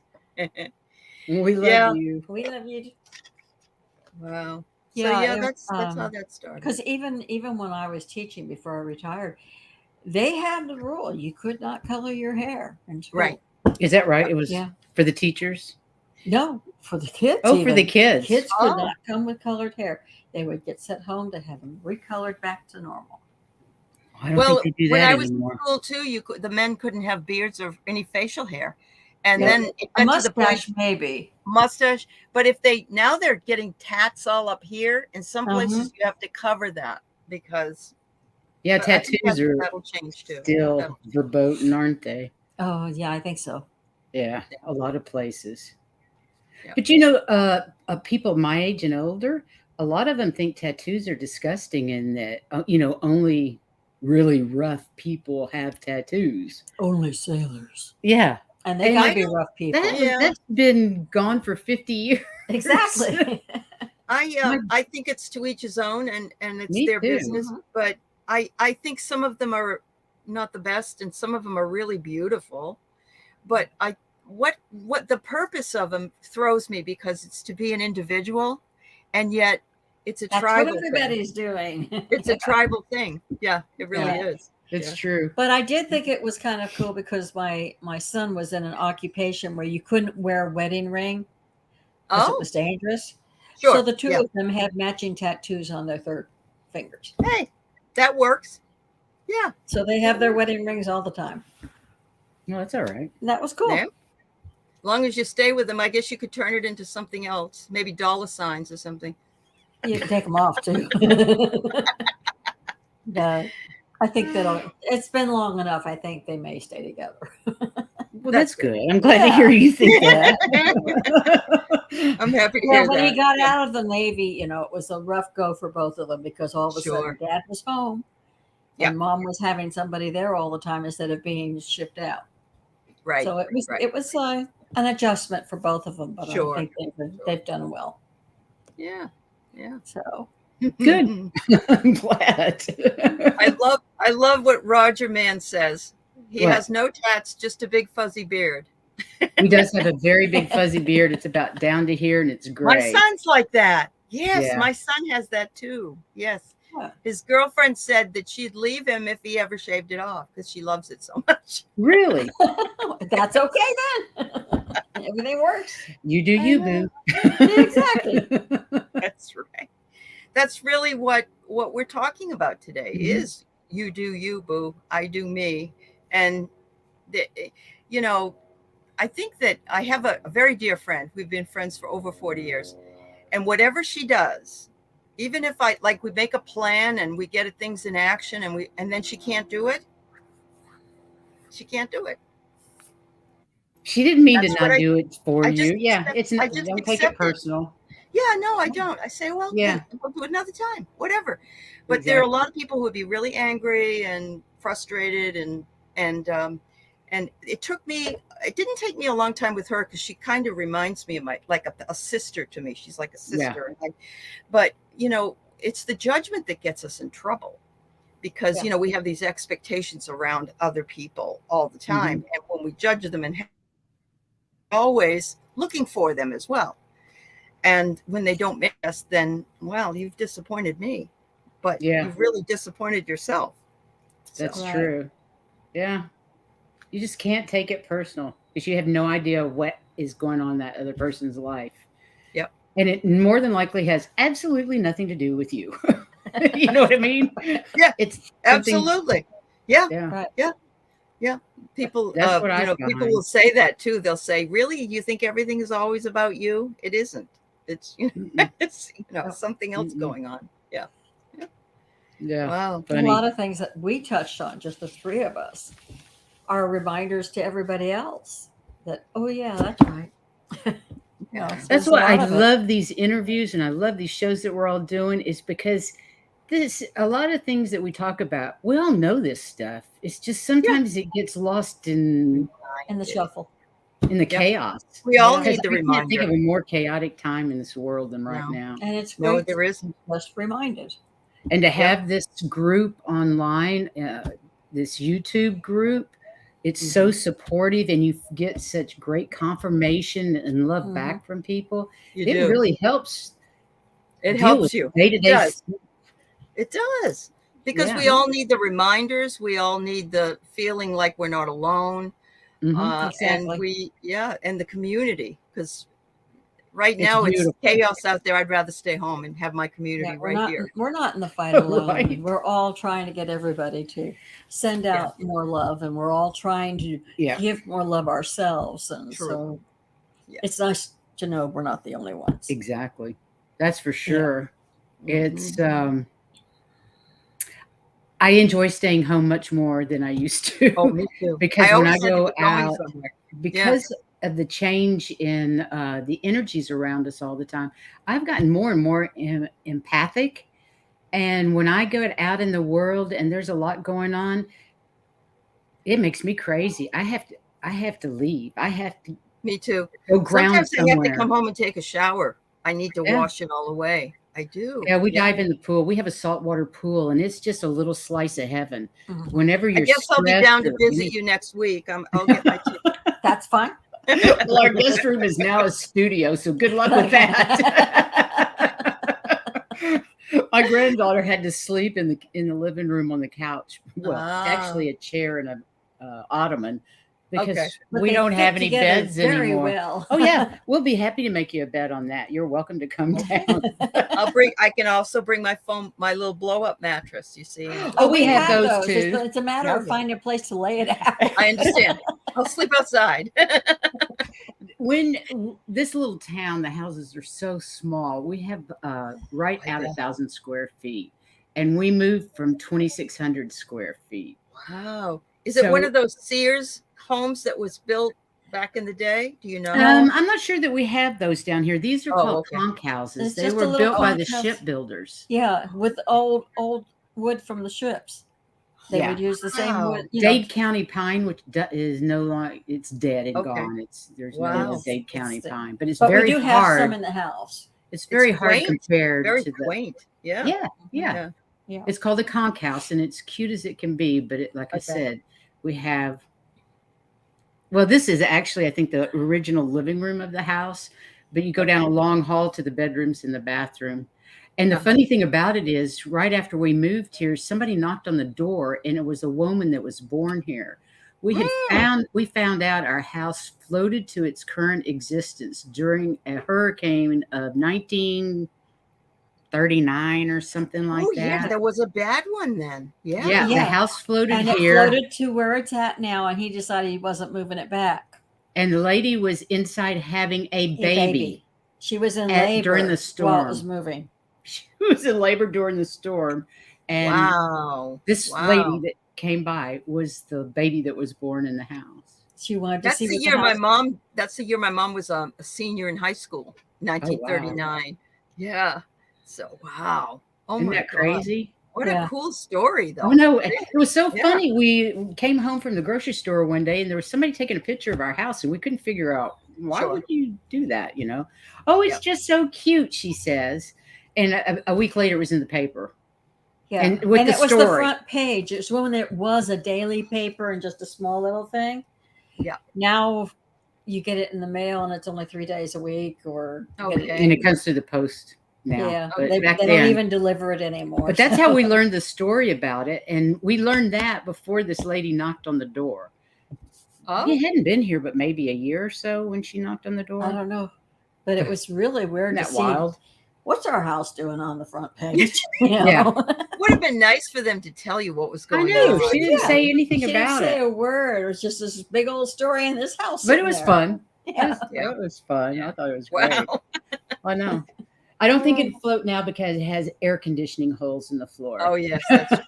We love Yeah. you. We love you. Wow. Yeah, So that's how that started. Because even when I was teaching before I retired, they had the rule you could not color your hair in school. Right. Is that right? It was Yeah. for the teachers? No, for the kids. Oh, for the kids. Kids could Oh. not come with colored hair. They would get sent home to have them recolored back to normal. I don't Well, think they do when that I was anymore. in school too, the men couldn't have beards or any facial hair, and Yeah. then it A got to the point mustache, maybe. mustache. But if now they're getting tats all up here. In some places, you have to cover that because Yeah, I think tattoos are that'll change too. still verboten, aren't they? Oh, yeah, I think so. Yeah, a lot of places. Yeah. But people my age and older, a lot of them think tattoos are disgusting and that, only really rough people have tattoos. Only sailors. Yeah. And they And got I to be don't- rough people. That's been gone for 50 years. Exactly. I think it's to each his own, and it's Me their too. business. But I think some of them are not the best, and some of them are really beautiful. But what the purpose of them throws me, because it's to be an individual, and yet it's a That's tribal what everybody's doing. It's a tribal thing. Yeah, it really Yeah. is. It's true. But I did think it was kind of cool because my son was in an occupation where you couldn't wear a wedding ring because it was dangerous. Sure. So the two of them had matching tattoos on their third fingers. Hey, that works. Yeah. So they have their wedding rings all the time. No, that's all right. And that was cool. Yeah. As long as you stay with them, I guess you could turn it into something else, maybe dollar signs or something. You can take them off too. But I think it's been long enough. I think they may stay together. Well, that's good. I'm glad to hear you think that. I'm happy to Well, hear when that. he got out of the Navy, it was a rough go for both of them because all of a Sure. sudden Dad was home and Mom was having somebody there all the time instead of being shipped out. Right. So it was an adjustment for both of them, but Sure. I think they've done well. Yeah. Yeah. So Good. I'm glad. I love what Roger Mann says. He What? has no tats, just a big fuzzy beard. He does have a very big fuzzy beard. It's about down to here and it's gray. My son's like that. Yes, Yeah. my son has that too. Yes. yeah. His girlfriend said that she'd leave him if he ever shaved it off because she loves it so much. Really? That's okay then. Everything works. You do you, boo. Exactly. That's right. That's really what we're talking about today is you do you, boo. I do me. And, you know, I think that I have a very dear friend. We've been friends for over 40 years. And whatever she does, even if we make a plan and we get things in action and then she can't do it. She can't do it. She didn't mean That's to not do it for you. just Yeah, accept- it's I not. just Don't take accept it personal. Yeah, no, I don't. I say, well, Yeah. hey, we'll do it another time, whatever. But there are a lot of people who would be really angry and frustrated, and it didn't take me a long time with her because she kind of reminds me of a sister to me. She's like a sister. Yeah. But you know, it's the judgment that gets us in trouble because Yeah. you know we have these expectations around other people all the time, and when we judge them and always looking for them as well. And when they don't make us, then, well, you've disappointed me, but you've really disappointed yourself. That's true. Yeah. You just can't take it personal because you have no idea what is going on in that other person's life. Yep. And it more than likely has absolutely nothing to do with you. You know what I mean? Yeah. It's absolutely. Yeah. Yeah. Right. Yeah. Yeah. People, That's what people will say that too. They'll say, really, you think everything is always about you? It isn't. It's, it's something else going on. Yeah. Yeah. Yeah. Wow. A lot of things that we touched on, just the three of us, are reminders to everybody else that, oh yeah, that's right. That's why I love these interviews and I love these shows that we're all doing is because a lot of things that we talk about, we all know this stuff. It's just sometimes it gets lost in the shuffle. In the chaos. We all need the reminder. I can't think of a more chaotic time in this world than right now. And it's great there isn't. Just reminded. And to have this group online, this YouTube group, it's so supportive and you get such great confirmation and love back from people. It really helps. It helps you. Day-to-day. It does. Because we all need the reminders. We all need the feeling like we're not alone. Exactly. And the community, because right now it's chaos out there. I'd rather stay home and have my community here. We're not in the fight alone. Right. We're all trying to get everybody to send out more love, and we're all trying to give more love ourselves. And so it's nice to know we're not the only ones. Exactly. That's for sure. It's I enjoy staying home much more than I used to. Oh, me too. Because when I go out, because of the change in the energies around us all the time, I've gotten more and more empathic. And when I go out in the world and there's a lot going on, it makes me crazy. I have to leave. I have to. Me too. Go ground somewhere. I have to come home and take a shower. I need to wash it all away. I do. Yeah, we dive in the pool. We have a saltwater pool, and it's just a little slice of heaven. Whenever you're, I guess I'll be down to visit you next week. I'll get my. That's fine. Well, our guest room is now a studio, so good luck with that. My granddaughter had to sleep in the living room on the couch. Well, actually, a chair and a ottoman. Because we don't have any beds anymore. Well. Oh yeah, we'll be happy to make you a bed on that. You're welcome to come down. I can also bring my little blow up mattress. You see? Oh, we have those too. It's a matter of finding a place to lay it out. I understand. I'll sleep outside. When this little town, the houses are so small. We have right out 1,000 square feet, and we moved from 2,600 square feet. Wow! Is it one of those Sears homes that was built back in the day? Do you know? I'm not sure that we have those down here. These are called conch houses. They were built by the shipbuilders. Yeah, with old wood from the ships. They Yeah. would use the same Wow. wood. Dade County pine, which is no longer, it's dead and Okay. gone. There's Wow. no Dade County It's pine, but it's But we very do have some hard. in the house. It's very hard quaint. compared Very to the. quaint. Yeah. Yeah, yeah. Yeah. Yeah. It's called a conch house, and it's cute as it can be. But like I Okay. said, we have. Well, this is actually, I think, the original living room of the house. But you go down a long hall to the bedrooms and the bathroom. And the funny thing about it is, right after we moved here, somebody knocked on the door, and it was a woman that was born here. We found out our house floated to its current existence during a hurricane of 1939 or something like that. Yeah, there was a bad one then. Yeah. Yeah, the Yeah. house floated And here. it floated to where it's at now, and he decided he wasn't moving it back. And the lady was inside having a A baby. She was in labor during the while storm. it was moving. She was in labor during the storm. And Wow. this Wow. lady that came by was the baby that was born in the house. She wanted to That's see the what year house. that's the year my mom was a senior in high school, 1939. Yeah. So wow. Oh Isn't my that God. crazy? What Yeah. a cool story though. Oh no, it was so Yeah. funny. We came home from the grocery store one day and there was somebody taking a picture of our house and we couldn't figure out why Sure. would you do that, you know? Oh, it's Yep. just so cute, she says. And a week later it was in the paper. Yeah. And with the it was the story. front page. It was when it was a daily paper and just a small little thing. Yeah. Now you get it in the mail and it's only 3 days a week, or you get it- Okay. And it comes through the post now. yeah, But they back don't then, even deliver it anymore. but that's so- how we learned the story about it. And we learned that before this lady knocked on the door. Oh, It hadn't been here but maybe a year or so when she knocked on the door. I don't know, but it was really weird Isn't to that see wild? what's our house doing on the front page. You know? Yeah. would have been nice for them to tell you what was I going know. on. She didn't Yeah. say anything She about didn't say it. a word. It was just this big old story in this house. But it sitting was there. fun. Yeah. It was fun. I thought it was great. Wow. I know. I don't think it'd float now because it has air conditioning holes in the floor. Oh yes, that's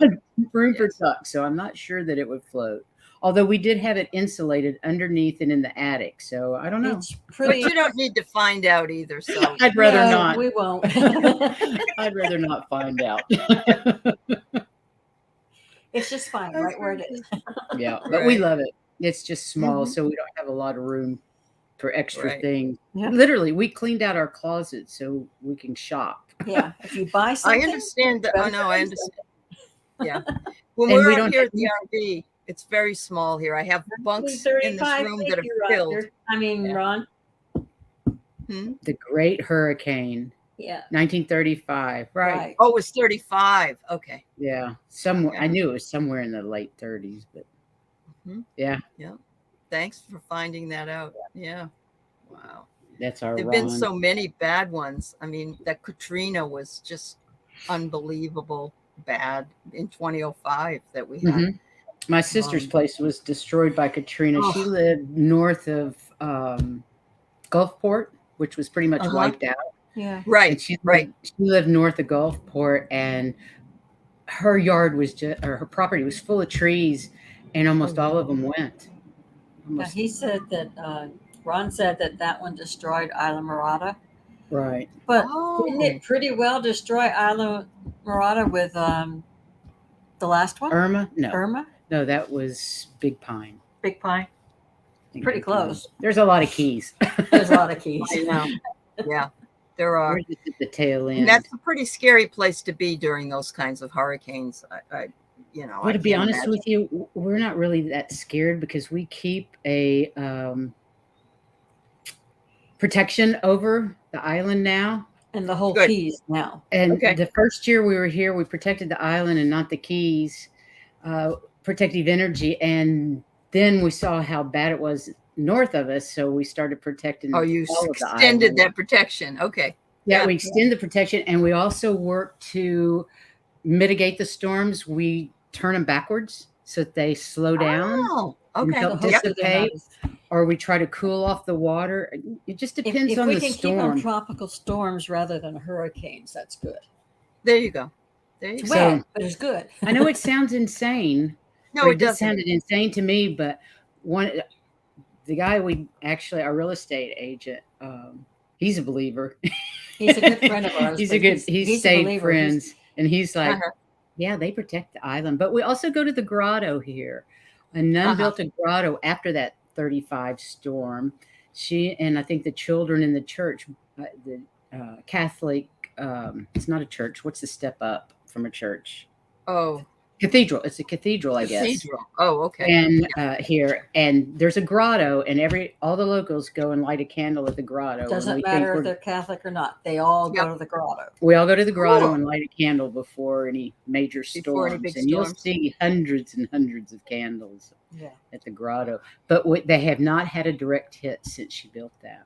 Room for yes. ducks, so I'm not sure that it would float. Although we did have it insulated underneath and in the attic, so I don't know. It's But pretty. you don't need to find out either. So I'd rather No, not. We won't. I'd rather not find out. It's just fine right where it is. Yeah, but we Right. love it. It's just small, Mhm. so we don't have a lot of room for extra Right. things. Yeah. Literally, we cleaned out our closet so we can shop. Yeah. If you buy I something, understand that. Oh better no, I than understand. Yeah. When And we're we up don't here have at the RV, it's very small here. I have bunks in this 35. room Thank that are you, filled. Roger. I mean, Yeah. Ron. The Great Hurricane, Yeah. 1935. Right. Oh, it was 35. Okay. Yeah. Somewhere. Okay. I knew it was somewhere in the late 30s, but Mhm. yeah, Thanks for finding that out. Yeah. Wow. that's our There've Ron. been so many bad ones. I mean, that Katrina was just unbelievable bad in 2005 that we had. Mhm. My sister's place was destroyed by Katrina. She Oh. lived north of Gulfport, which was pretty much Uh-huh. wiped out. Yeah. Right. And she Right. lived north of Gulfport, and her yard was or her property was full of trees, and almost all of them went. Yeah, Almost, he said that Ron said that one destroyed Isla Morada, right. but Oh. didn't it pretty well destroy Isla Morada with the last one? Irma? No. Irma? No, that was Big Pine. Big Pine. I think Pretty Big Pine. close. There's a lot of keys. There's a lot of keys. I know. Yeah. There are. We're just at the tail end. And that's a pretty scary place to be during those kinds of hurricanes. I Well, to be honest with you, we're not really that scared because we keep a protection over the island now. And the whole Good. keys now. And Okay. the first year we were here, we protected the island and not the keys, protective energy. And then we saw how bad it was north of us, so we started protecting. Oh, you all of the extended island. that protection. Okay. Yeah, Yeah. we extend the protection, and we also work to mitigate the storms. We turn them backwards so that they slow down. Oh, and okay. help So hopefully they're not dissipate, or we try to cool off the water. It just depends if on we the can keep them storm. tropical storms rather than hurricanes, that's good. There you go. There you It's go. So- wet, but it's good. I know it sounds insane. No, or it just doesn't. sounded insane to me, but the guy our real estate agent, he's a believer. He's a good friend of ours. He's but he a stayed believer. friends, and he's like, Uh-huh. Yeah, they protect the island. But we also go to the grotto here. A nun built a grotto after that 35 storm. She and I think the children in the church, the Catholic, it's not a church. What's the step up from a church? Oh, Cathedral. It's a cathedral, I guess. cathedral. Oh, okay. And here, and there's a grotto, and all the locals go and light a candle at the grotto. Doesn't matter if they're Catholic or not. They all go to the grotto. We all go to the grotto and light a candle before any major storms. Any big and you'll see hundreds and hundreds of candles at the grotto. But they have not had a direct hit since she built that.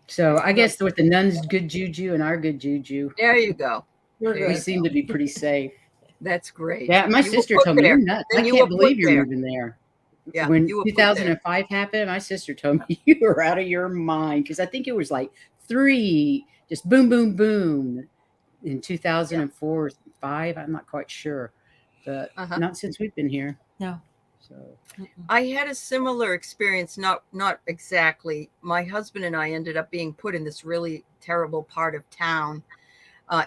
So I guess with the nuns' good juju and our good juju. There you go. We seem to be pretty safe. That's great. Yeah, my sister told me, "You're nuts. I can't believe you're moving there." Yeah, when 2005 happened, my sister told me you were out of your mind, because I think it was like 3, just boom, boom, boom in 2004, 5. I'm not quite sure, but not since we've been here. No. So I had a similar experience, not exactly. My husband and I ended up being put in this really terrible part of town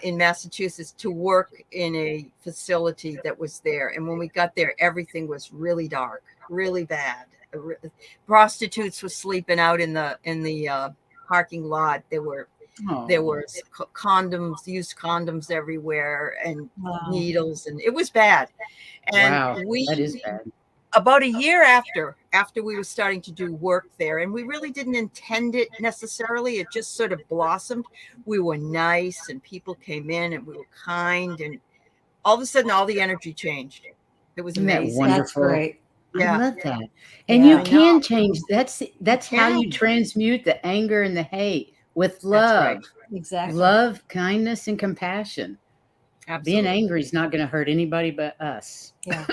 in Massachusetts to work in a facility that was there. And when we got there, everything was really dark, really bad. Prostitutes were sleeping out in the parking lot. There were condoms, used condoms everywhere, and needles, and it was bad. And that is bad. About a year after we were starting to do work there, and we really didn't intend it necessarily, it just sort of blossomed. We were nice, and people came in, and we were kind, and all of a sudden, all the energy changed. It was amazing. That's great. I love that. And you can change. That's how you transmute the anger and the hate with love. Right. Exactly. Love, kindness, and compassion. Absolutely. Being angry is not going to hurt anybody but us. Yeah.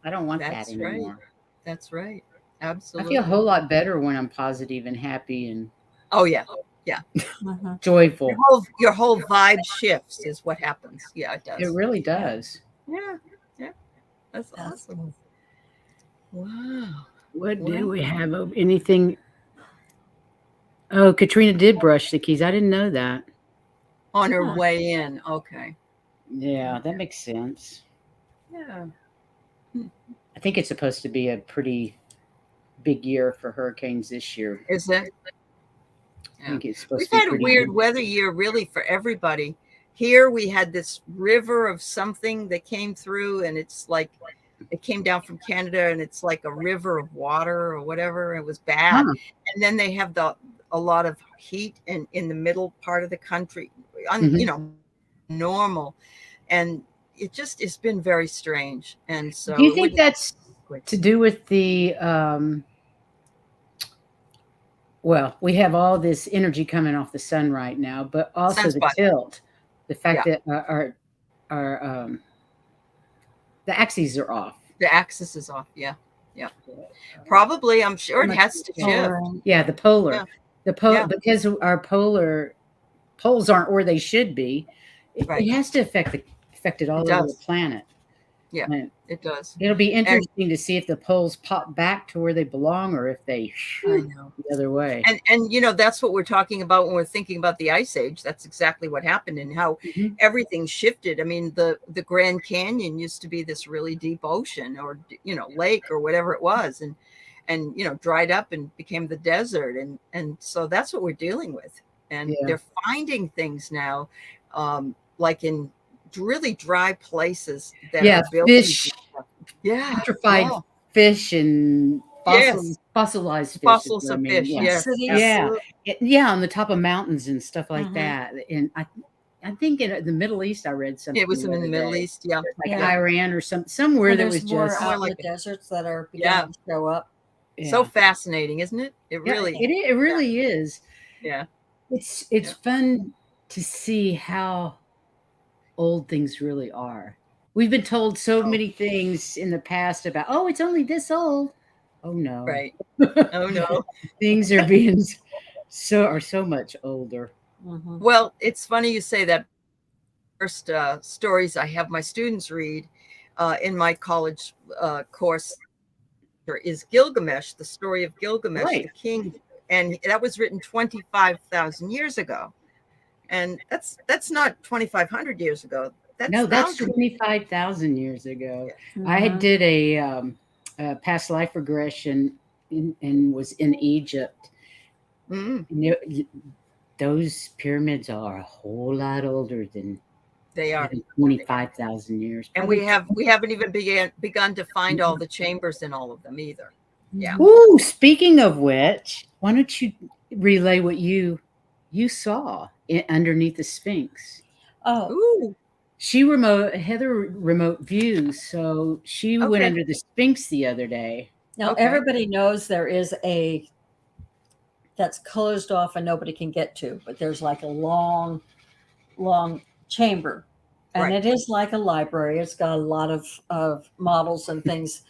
I don't want that anymore. Right. That's right. Absolutely. I feel a whole lot better when I'm positive and happy and joyful. Your whole vibe shifts is what happens. Yeah, it does. It really does. Yeah. That's awesome. Wow. What do we have? Anything? Oh, Katrina did brush the keys. I didn't know that. On her way in. Okay. Yeah, that makes sense. Yeah. I think it's supposed to be a pretty big year for hurricanes this year. Is it? I think it's supposed We've to be had a weird weather year, really, for everybody. Here we had this river of something that came through, and it's like it came down from Canada, and it's like a river of water or whatever. It was bad. And then they have a lot of heat in the middle part of the country, normal, and it's been very strange. And so do you think that's to do with the well, we have all this energy coming off the sun right now, but also the tilt, the fact that our the axes are off. The axis is off. Yeah. Probably, I'm sure it has to shift. Yeah, the polar. Because our poles aren't where they should be. It has to affect it all over the planet. Yeah, it does. It'll be interesting to see if the poles pop back to where they belong or if they shoot the other way. And that's what we're talking about when we're thinking about the Ice Age. That's exactly what happened and how everything shifted. I mean, the Grand Canyon used to be this really deep ocean or lake or whatever it was, and dried up and became the desert, and so that's what we're dealing with. And they're finding things now, like in really dry places that are built fish, petrified fish and fossilized fish. Fossils of fish, on the top of mountains and stuff like that. And I think in the Middle East, I read something. It was in the Middle East, like Iran or somewhere that was more just out like the deserts that are beginning to show up. So fascinating, isn't it? It really, it really is. Yeah, it's fun to see how old things really are. We've been told so many things in the past about, it's only this old. Oh no. Right. Oh no. Things are being so much older. Well, it's funny you say that. First stories I have my students read in my college course is Gilgamesh, the story of Gilgamesh, the king, and that was written 25,000 years ago. and that's not 2,500 years ago. That's thousands. 25,000 years ago. Yeah. I did a past life regression and was in Egypt. Those pyramids are a whole lot older than they are 25,000 years. And we haven't even begun to find all the chambers in all of them either. Yeah. Ooh, speaking of which, why don't you relay what you saw underneath the Sphinx? Oh, ooh. Heather remote views, so she went under the Sphinx the other day. Now everybody knows there is a that's closed off and nobody can get to, but there's like a long chamber, and it is like a library. It's got a lot of models and things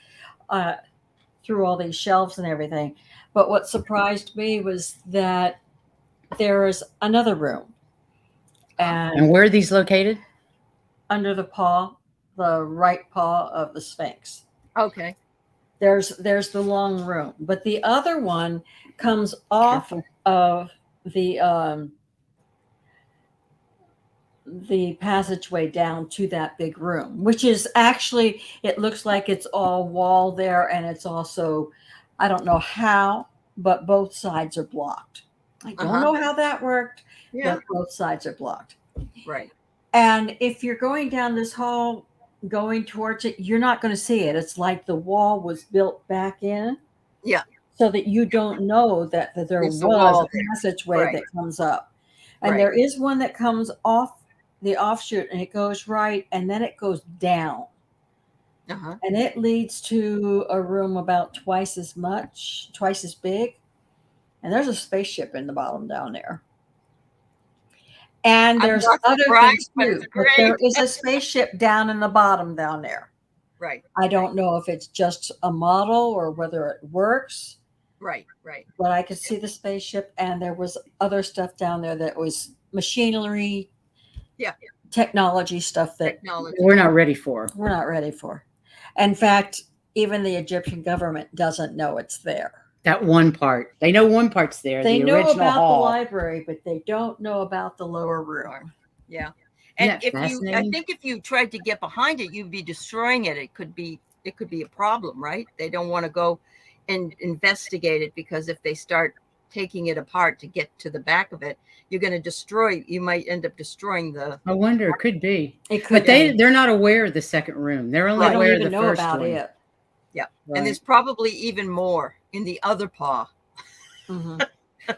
through all these shelves and everything. But what surprised me was that there is another room, and where are these located? Under the right paw of the Sphinx. Okay. There's the long room, but the other one comes off of the passageway down to that big room, which is actually, it looks like it's all wall there, and it's also, I don't know how, but both sides are blocked. I don't know how that worked, but both sides are blocked. Right. And if you're going down this hall, going towards it, you're not going to see it. It's like the wall was built back in. Yeah. So that you don't know that there was a passageway that comes up. And there is one that comes off the offshoot, and it goes right, and then it goes down. And it leads to a room about twice as big. And there's a spaceship in the bottom down there. And there's other things too, but there is a spaceship down in the bottom down there. Right. I don't know if it's just a model or whether it works. Right. But I could see the spaceship, and there was other stuff down there that was machinery, technology stuff that we're not ready for. In fact, even the Egyptian government doesn't know it's there. That one part. They know one part's there. They know about hall. the library, but they don't know about the lower room. Yeah. And I think if you tried to get behind it, you'd be destroying it. It could be a problem, right? They don't want to go and investigate it, because if they start taking it apart to get to the back of it, you might end up destroying the. I wonder, it could be. But they're not aware of the second room. They're only aware of the first one. It. Yeah. Right. And there's probably even more in the other paw. Well,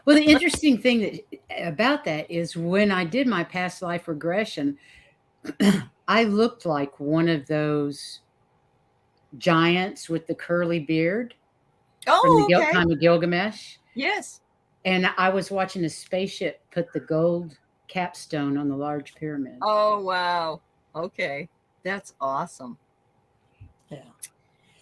the interesting thing about that is when I did my past life regression, I looked like one of those giants with the curly beard from the time of Gilgamesh. Yes. And I was watching a spaceship put the gold capstone on the large pyramid. Oh, wow. Okay. That's awesome. Yeah.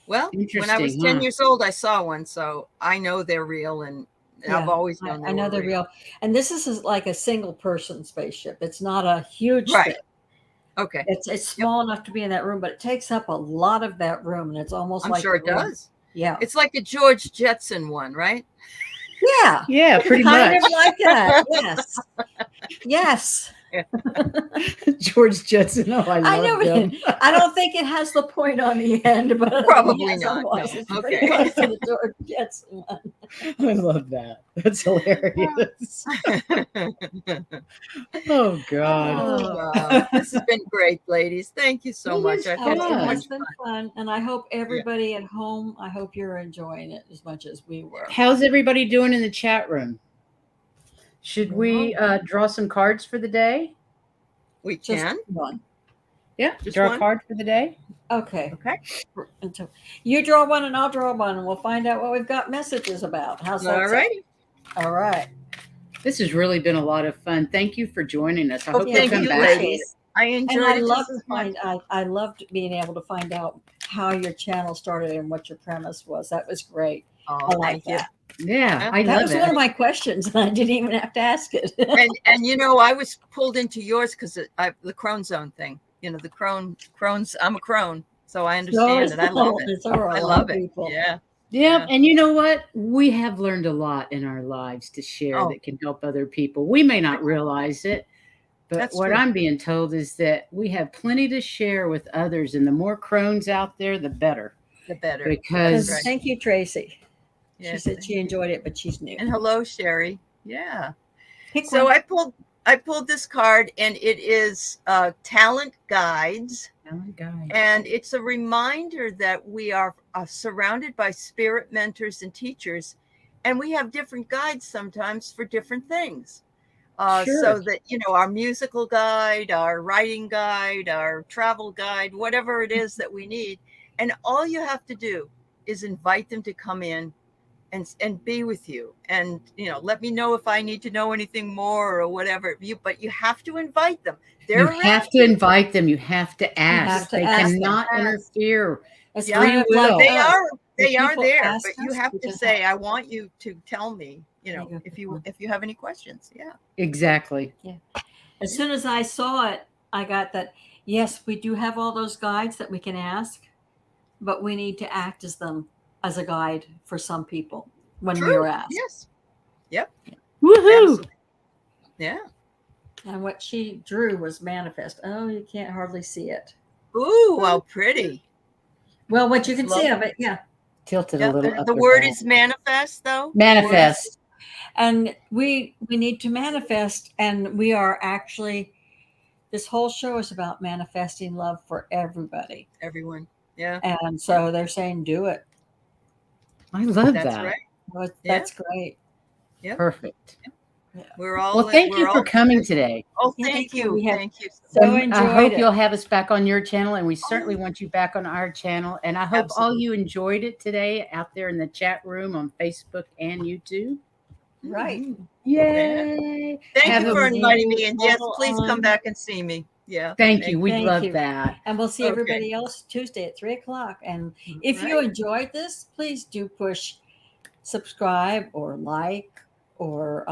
Well, when I was 10 years old, I saw one, so I know they're real, and I've always known I know they're real. And this is like a single person spaceship. It's not a huge thing. Okay. It's small enough to be in that room, but it takes up a lot of that room, and it's almost I'm sure it does. Yeah. It's like a George Jetson one, right? Yeah. Yeah, pretty much. Kind of like that. Yes. Yes. George Jetson. Oh, I love him. I don't think it has the point on the end, but probably not. No. It's pretty close to the George Jetson one. I love that. That's hilarious. Oh God. Oh, wow. This has been great, ladies. Thank you so much. I've had so much It's been fun, and I hope everybody at home, I hope you're enjoying it as much as we were. How's everybody doing in the chat room? Should we draw some cards for the day? We can. Just one. Yeah, draw a card for the day. Okay. You draw one and I'll draw one, and we'll find out what we've got messages about. How's that? All right. All right. This has really been a lot of fun. Thank you for joining us. I hope you'll come back. Ladies. I enjoyed it. I loved being able to find out how your channel started and what your premise was. That was great. Oh, I like that. Yeah, I love it. That was one of my questions, and I didn't even have to ask it. and I was pulled into yours because the Crone zone thing. The Crones. I'm a Crone, so I understand it. I love it. I love it. Yeah. And you know what? We have learned a lot in our lives to share that can help other people. We may not realize it, But That's what true. I'm being told is that we have plenty to share with others, and the more crones out there, the better. The better. Because That's right. Thank you, Tracy. She Yes, said thank she you. enjoyed it, but she's new. And hello, Sherry. Yeah. Pick So one. I pulled this card, and it is Talent Guides. And it's a reminder that we are surrounded by spirit mentors and teachers, and we have different guides sometimes for different things. Sure. So that, our musical guide, our writing guide, our travel guide, whatever it is that we need. And all you have to do is invite them to come in and be with you. And, let me know if I need to know anything more or whatever. But you have to invite them. You have to invite them. You have to ask. have to they ask them. cannot interfere. It's Yeah, kind of will. like They us. are If they are people there, ask but you us, have we to can say, help. I want you to tell me, if you have any questions. Yeah. Exactly. As soon as I saw it, I got that, yes, we do have all those guides that we can ask, but we need to act as them as a guide for some people when we are asked. Yes. Yep. Woohoo! Absolutely. Yeah. And what she drew was manifest. Oh, you can't hardly see it. Ooh, how pretty. Well, what you It's can see of it, yeah. Tilted Yeah, a little up the or word down. is manifest, though. Manifest. And we need to manifest, and we are actually, this whole show is about manifesting love for everybody. Everyone. Yeah. And so they're saying, do it. I love That's that. right. Well, Yeah. that's great. Yep. Perfect. We're all. Well, thank we're you for all- coming today. Oh, Yeah, thank thank you. you. We have Thank you. so I enjoyed hope it. you'll have us back on your channel, and we certainly want you back on our channel. And I hope all Absolutely. you enjoyed it today out there in the chat room on Facebook and YouTube. Right. Mhm. Yay! Thank Have you a- for inviting me. And yes, all please come on- back and see me. Yeah. Thank you. We'd Thank love you. that. And we'll see Okay. everybody else Tuesday at 3:00. And if you Right. enjoyed this, please do push subscribe or like or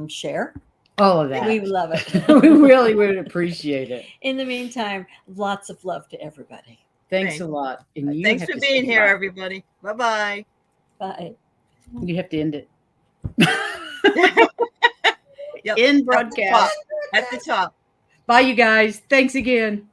share. All of that. We love it. We really would appreciate it. In the meantime, lots of love to everybody. Thanks a lot. And you Thanks have for to being say here, bye. everybody. Bye-bye. Bye. You have to end it. Yep. End broadcast. At the top. Bye, you guys. Thanks again.